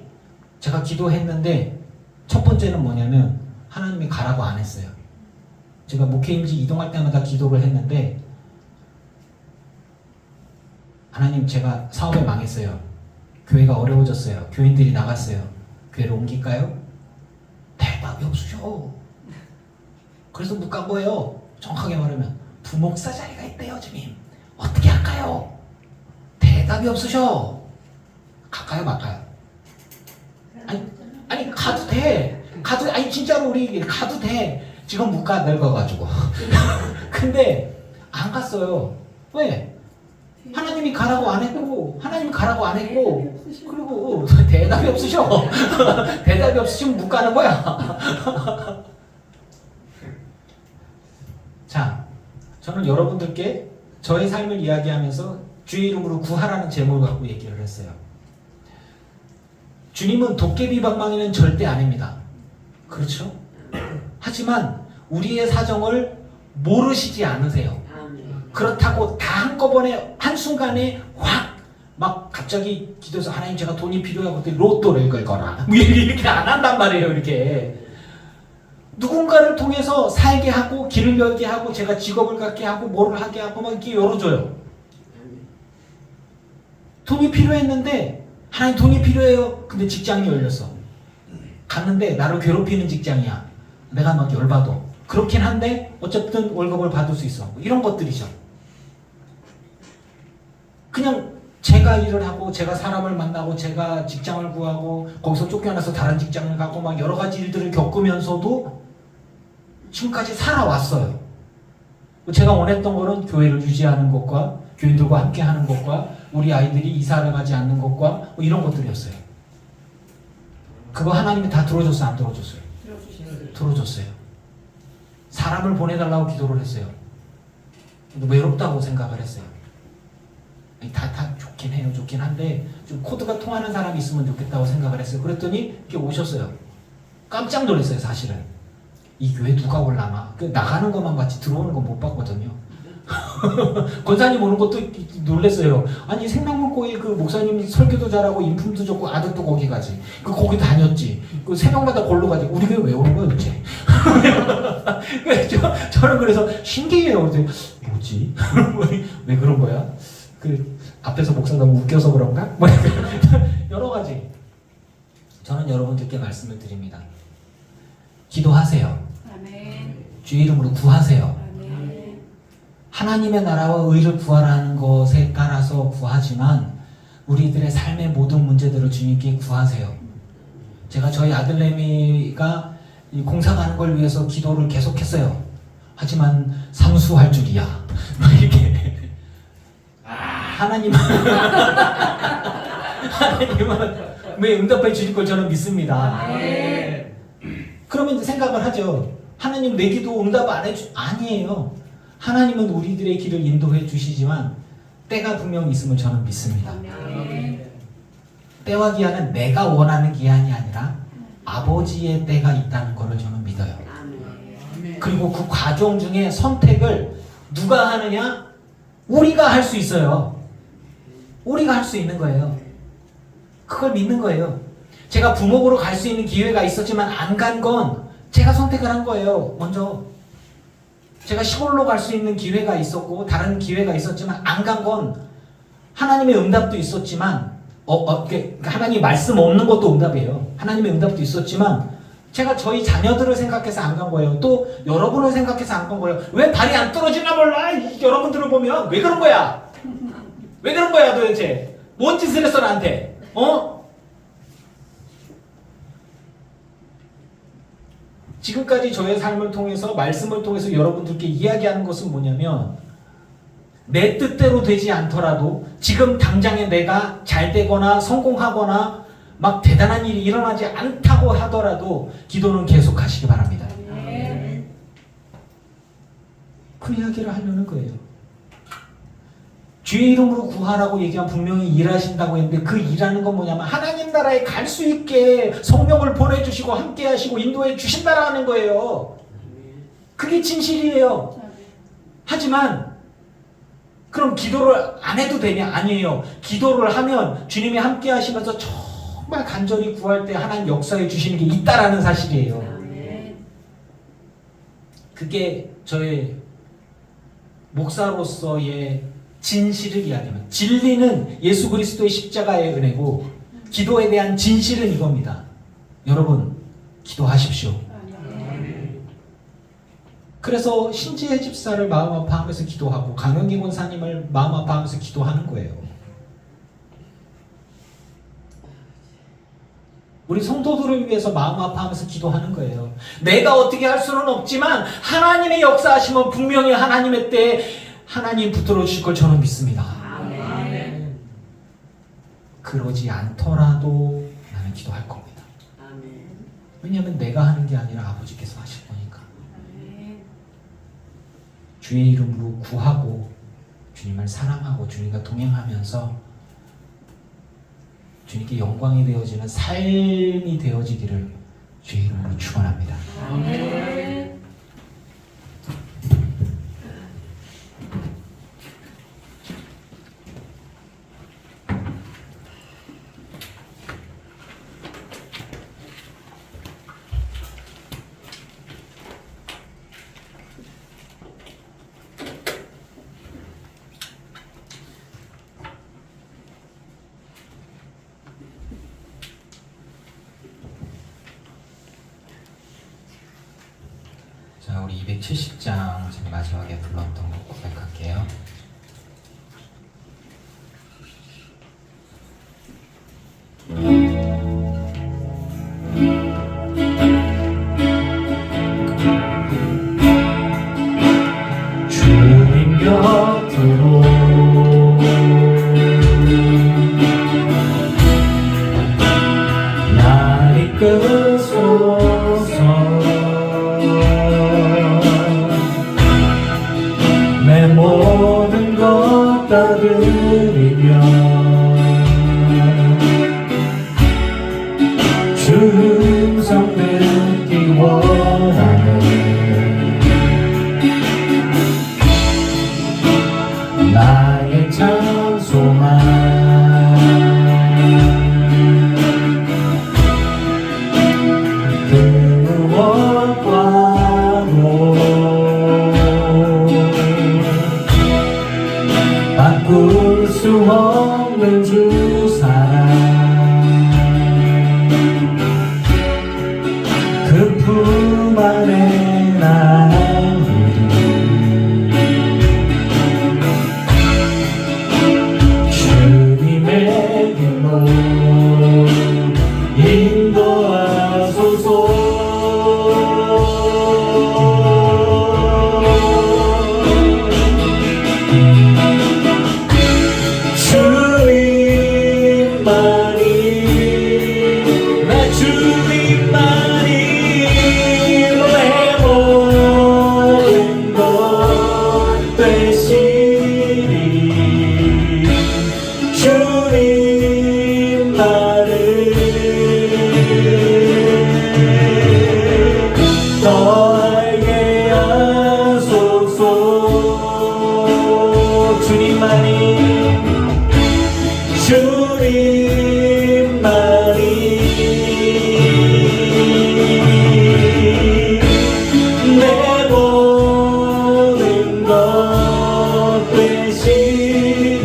제가 기도했는데 첫 번째는 뭐냐면 하나님이 가라고 안 했어요. 제가 목회임지 이동할 때마다 기도를 했는데 하나님 제가 사업에 망했어요. 교회가 어려워졌어요. 교인들이 나갔어요. 교회를 옮길까요? 대답이 없으셔. 그래서 못 간 거예요. 정확하게 말하면 부목사 자리가 있대요 주님. 어떻게 할까요? 대답이 없으셔. 갈까요 말까요? 아니 가도 돼. 가도 아니 진짜로 우리 가도 돼. 지금 못 가 늙어가지고. 근데 안 갔어요. 왜? 하나님이 가라고 안 했고 하나님이 가라고 안 했고 그리고 대답이 없으셔. 대답이 없으시면 못 가는 거야. 자, 저는 여러분들께 저의 삶을 이야기하면서 주의 이름으로 구하라는 제목을 갖고 얘기를 했어요. 주님은 도깨비 방망이는 절대 아닙니다. 그렇죠? 하지만 우리의 사정을 모르시지 않으세요. 그렇다고 다 한꺼번에 한순간에 확 막 갑자기 기도해서 하나님 제가 돈이 필요하고 로또를 걸거나 뭐 이렇게 안 한단 말이에요. 이렇게 누군가를 통해서 살게 하고 길을 열게 하고 제가 직업을 갖게 하고 뭐를 하게 하고 막 이렇게 열어줘요. 돈이 필요했는데 하나님 돈이 필요해요. 근데 직장이 열렸어. 갔는데 나를 괴롭히는 직장이야. 내가 막 열받아. 그렇긴 한데 어쨌든 월급을 받을 수 있어. 이런 것들이죠. 그냥 제가 일을 하고 제가 사람을 만나고 제가 직장을 구하고 거기서 쫓겨나서 다른 직장을 가고 막 여러 가지 일들을 겪으면서도 지금까지 살아왔어요. 제가 원했던 거는 교회를 유지하는 것과 교인들과 함께 하는 것과 우리 아이들이 이사를 가지 않는 것과 뭐 이런 것들이었어요. 그거 하나님이 다 들어줬어요? 안 들어줬어요? 들어줬어요. 사람을 보내달라고 기도를 했어요. 외롭다고 생각을 했어요. 다 좋긴 해요. 좋긴 한데 좀 코드가 통하는 사람이 있으면 좋겠다고 생각을 했어요. 그랬더니 이렇게 오셨어요. 깜짝 놀랐어요. 사실은 이 교회 누가 올라나 나가는 것만 봤지 들어오는 건 못 봤거든요. 권사님 오는 것도 놀랐어요. 아니 생명문고에 그 목사님이 설교도 잘하고 인품도 좋고 아들도 거기 가지. 거기 다녔지. 그 새벽마다 골로 가지. 우리 교회 왜 오는 거야 도대체? 저는 그래서 신기해요. 뭐지? 왜 그런 거야? 그 앞에서 목사 너무 웃겨서 그런가? 뭐 여러 가지. 저는 여러분들께 말씀을 드립니다. 기도하세요. 아멘. 주의 이름으로 구하세요. 아멘. 하나님의 나라와 의를 구하라는 것에 따라서 구하지만 우리들의 삶의 모든 문제들을 주님께 구하세요. 제가 저희 아들내미가 이 공사 가는 걸 위해서 기도를 계속했어요. 하지만 삼수할 줄이야. 이렇게 하나님은 왜 응답해 주실 걸 저는 믿습니다. 그러면 이제 생각을 하죠. 하나님 내 기도 응답 안 해주 아니에요. 하나님은 우리들의 길을 인도해 주시지만 때가 분명히 있음을 저는 믿습니다. 아멘. 때와 기한은 내가 원하는 기한이 아니라 아버지의 때가 있다는 것을 저는 믿어요. 그리고 그 과정 중에 선택을 누가 하느냐? 우리가 할 수 있어요. 우리가 할 수 있는 거예요. 그걸 믿는 거예요. 제가 부목으로 갈 수 있는 기회가 있었지만 안 간 건 제가 선택을 한 거예요. 먼저 제가 시골로 갈 수 있는 기회가 있었고 다른 기회가 있었지만 안 간 건 하나님의 응답도 있었지만 하나님 말씀 없는 것도 응답이에요. 하나님의 응답도 있었지만 제가 저희 자녀들을 생각해서 안 간 거예요. 또 여러분을 생각해서 안 간 거예요. 왜 발이 안 떨어지나 몰라. 여러분들을 보면 왜 그런 거야? 왜 그런 거야 도대체? 뭔 짓을 했어 나한테? 지금까지 저의 삶을 통해서 말씀을 통해서 여러분들께 이야기하는 것은 뭐냐면 내 뜻대로 되지 않더라도 지금 당장에 내가 잘 되거나 성공하거나 막 대단한 일이 일어나지 않다고 하더라도 기도는 계속 하시기 바랍니다. 아멘. 그 이야기를 하려는 거예요. 주의 이름으로 구하라고 얘기하면 분명히 일하신다고 했는데 그 일하는 건 뭐냐면 하나님 나라에 갈 수 있게 성령을 보내주시고 함께 하시고 인도해 주신다라는 거예요. 그게 진실이에요. 하지만 그럼 기도를 안 해도 되냐? 아니에요. 기도를 하면 주님이 함께 하시면서 정말 간절히 구할 때 하나님 역사해 주시는 게 있다라는 사실이에요. 아멘. 그게 저의 목사로서의 진실을 이야기합니다. 진리는 예수 그리스도의 십자가의 은혜고 기도에 대한 진실은 이겁니다. 여러분 기도하십시오. 그래서 신지혜 집사를 마음 아파하면서 기도하고 강은기 권사님을 마음 아파하면서 기도하는 거예요. 우리 성도들을 위해서 마음 아파하면서 기도하는 거예요. 내가 어떻게 할 수는 없지만 하나님의 역사하시면 분명히 하나님의 때에 하나님 붙들어 주실 걸 저는 믿습니다. 아멘. 그러지 않더라도 나는 기도할 겁니다. 아멘. 왜냐하면 내가 하는 게 아니라 아버지께서 하실 거니까. 아멘. 주의 이름으로 구하고 주님을 사랑하고 주님과 동행하면서 주님께 영광이 되어지는 삶이 되어지기를 주의 이름으로 축원합니다. 아멘. 자, 우리 270장 지금 마지막에 불렀던 거 고백할게요. 주님 곁으로 날 이끄소서. 내 모든 것 다 드리며 주 음성 듣기 원하네. 나의 참 소망 그 무엇과도 바꿀 수 없는 주 사랑 그 품 안에 나누리 주님의 길로 인도하소서. 주님만이 나 주님만이 내 모든 것 되시니 주님만을 더 알게 하소서. 주님만이 내 모든 것 되시니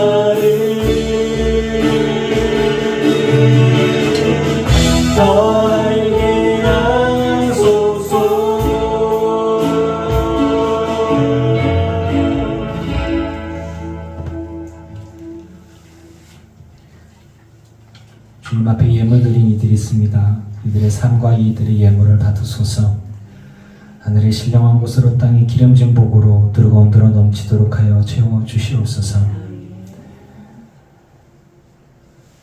주님만을 더 알게 하소서. 주님 앞에 예물 드린 이들이 있습니다. 이들의 삶과 이들의 예물을 받으소서. 하늘의 신령한 곳으로 땅의 기름진 복으로 뜨거운 들어 넘치도록 하여 채워 주시옵소서.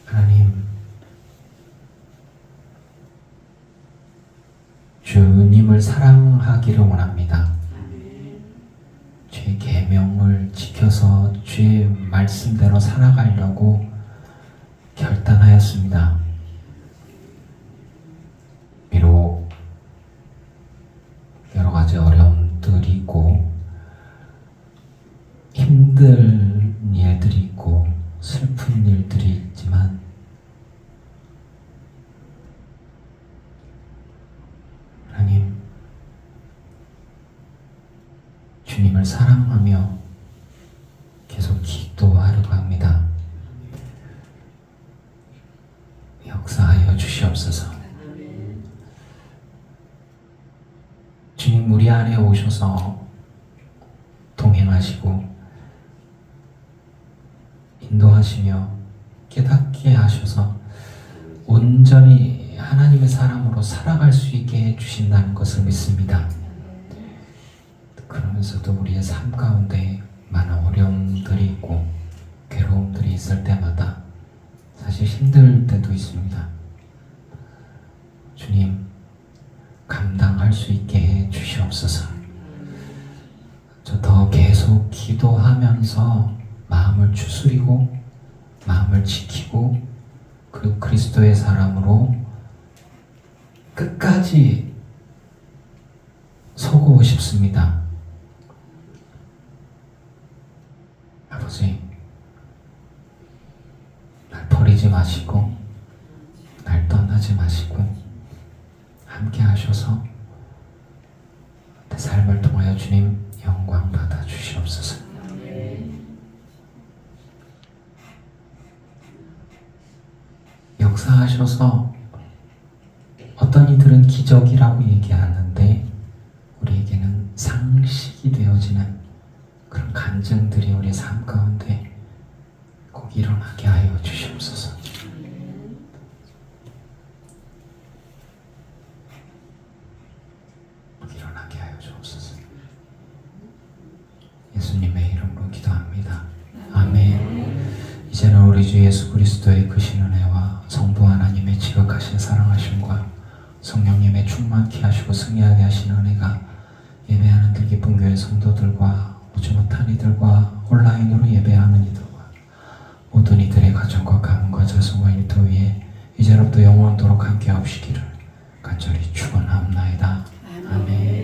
하나님, 주님을 사랑하기를 원합니다. 주의 계명을 지켜서 주의 말씀대로 살아가려고 결단하였습니다. 비록 여러 가지 어려움들이 있고 힘든 일들이 있고 슬픈 일들이 있지만 하나님을 사랑하며 계속 기도하려고 합니다. 역사하여 주시옵소서. 주님 우리 안에 오셔서 동행하시고 인도하시며 깨닫게 하셔서 온전히 하나님의 사람으로 살아갈 수 있게 해주신다는 것을 믿습니다. 그러면서도 우리의 삶 가운데 많은 어려움들이 있고 괴로움들이 있을 때마다 사실 힘들 때도 있습니다. 주님 감당할 수 있게 해 주시옵소서. 저 더 계속 기도하면서 마음을 추스리고 마음을 지키고 그리고 그리스도의 사람으로 끝까지 서고 싶습니다. 아버지, 날 버리지 마시고 날 떠나지 마시고 함께 하셔서 내 삶을 통하여 주님 영광 받아 주시옵소서. 역사하셔서 어떤 이들은 기적이라고 얘기하는데 우리에게는 상식이 되어지는 그런 간증들이 우리의 삶 가운데 꼭 일어나게 하여 주시옵소서. 일어나게 하여 주옵소서. 예수님의 이름으로 기도합니다. 아멘. 이제는 우리 주 예수 그리스도의 크신 은혜와 성부 하나님의 지극하신 사랑하심과 성령님의 충만케 하시고 승리하게 하신 은혜가 예배하는 들기쁜 교회 성도들과 오지 못한 이들과 온라인으로 예배하는 이들과 모든 이들의 가정과 가문과 자손과 일터 위에 이제로부터 영원토록 함께 하시기를 간절히 축원합니다. 아멘.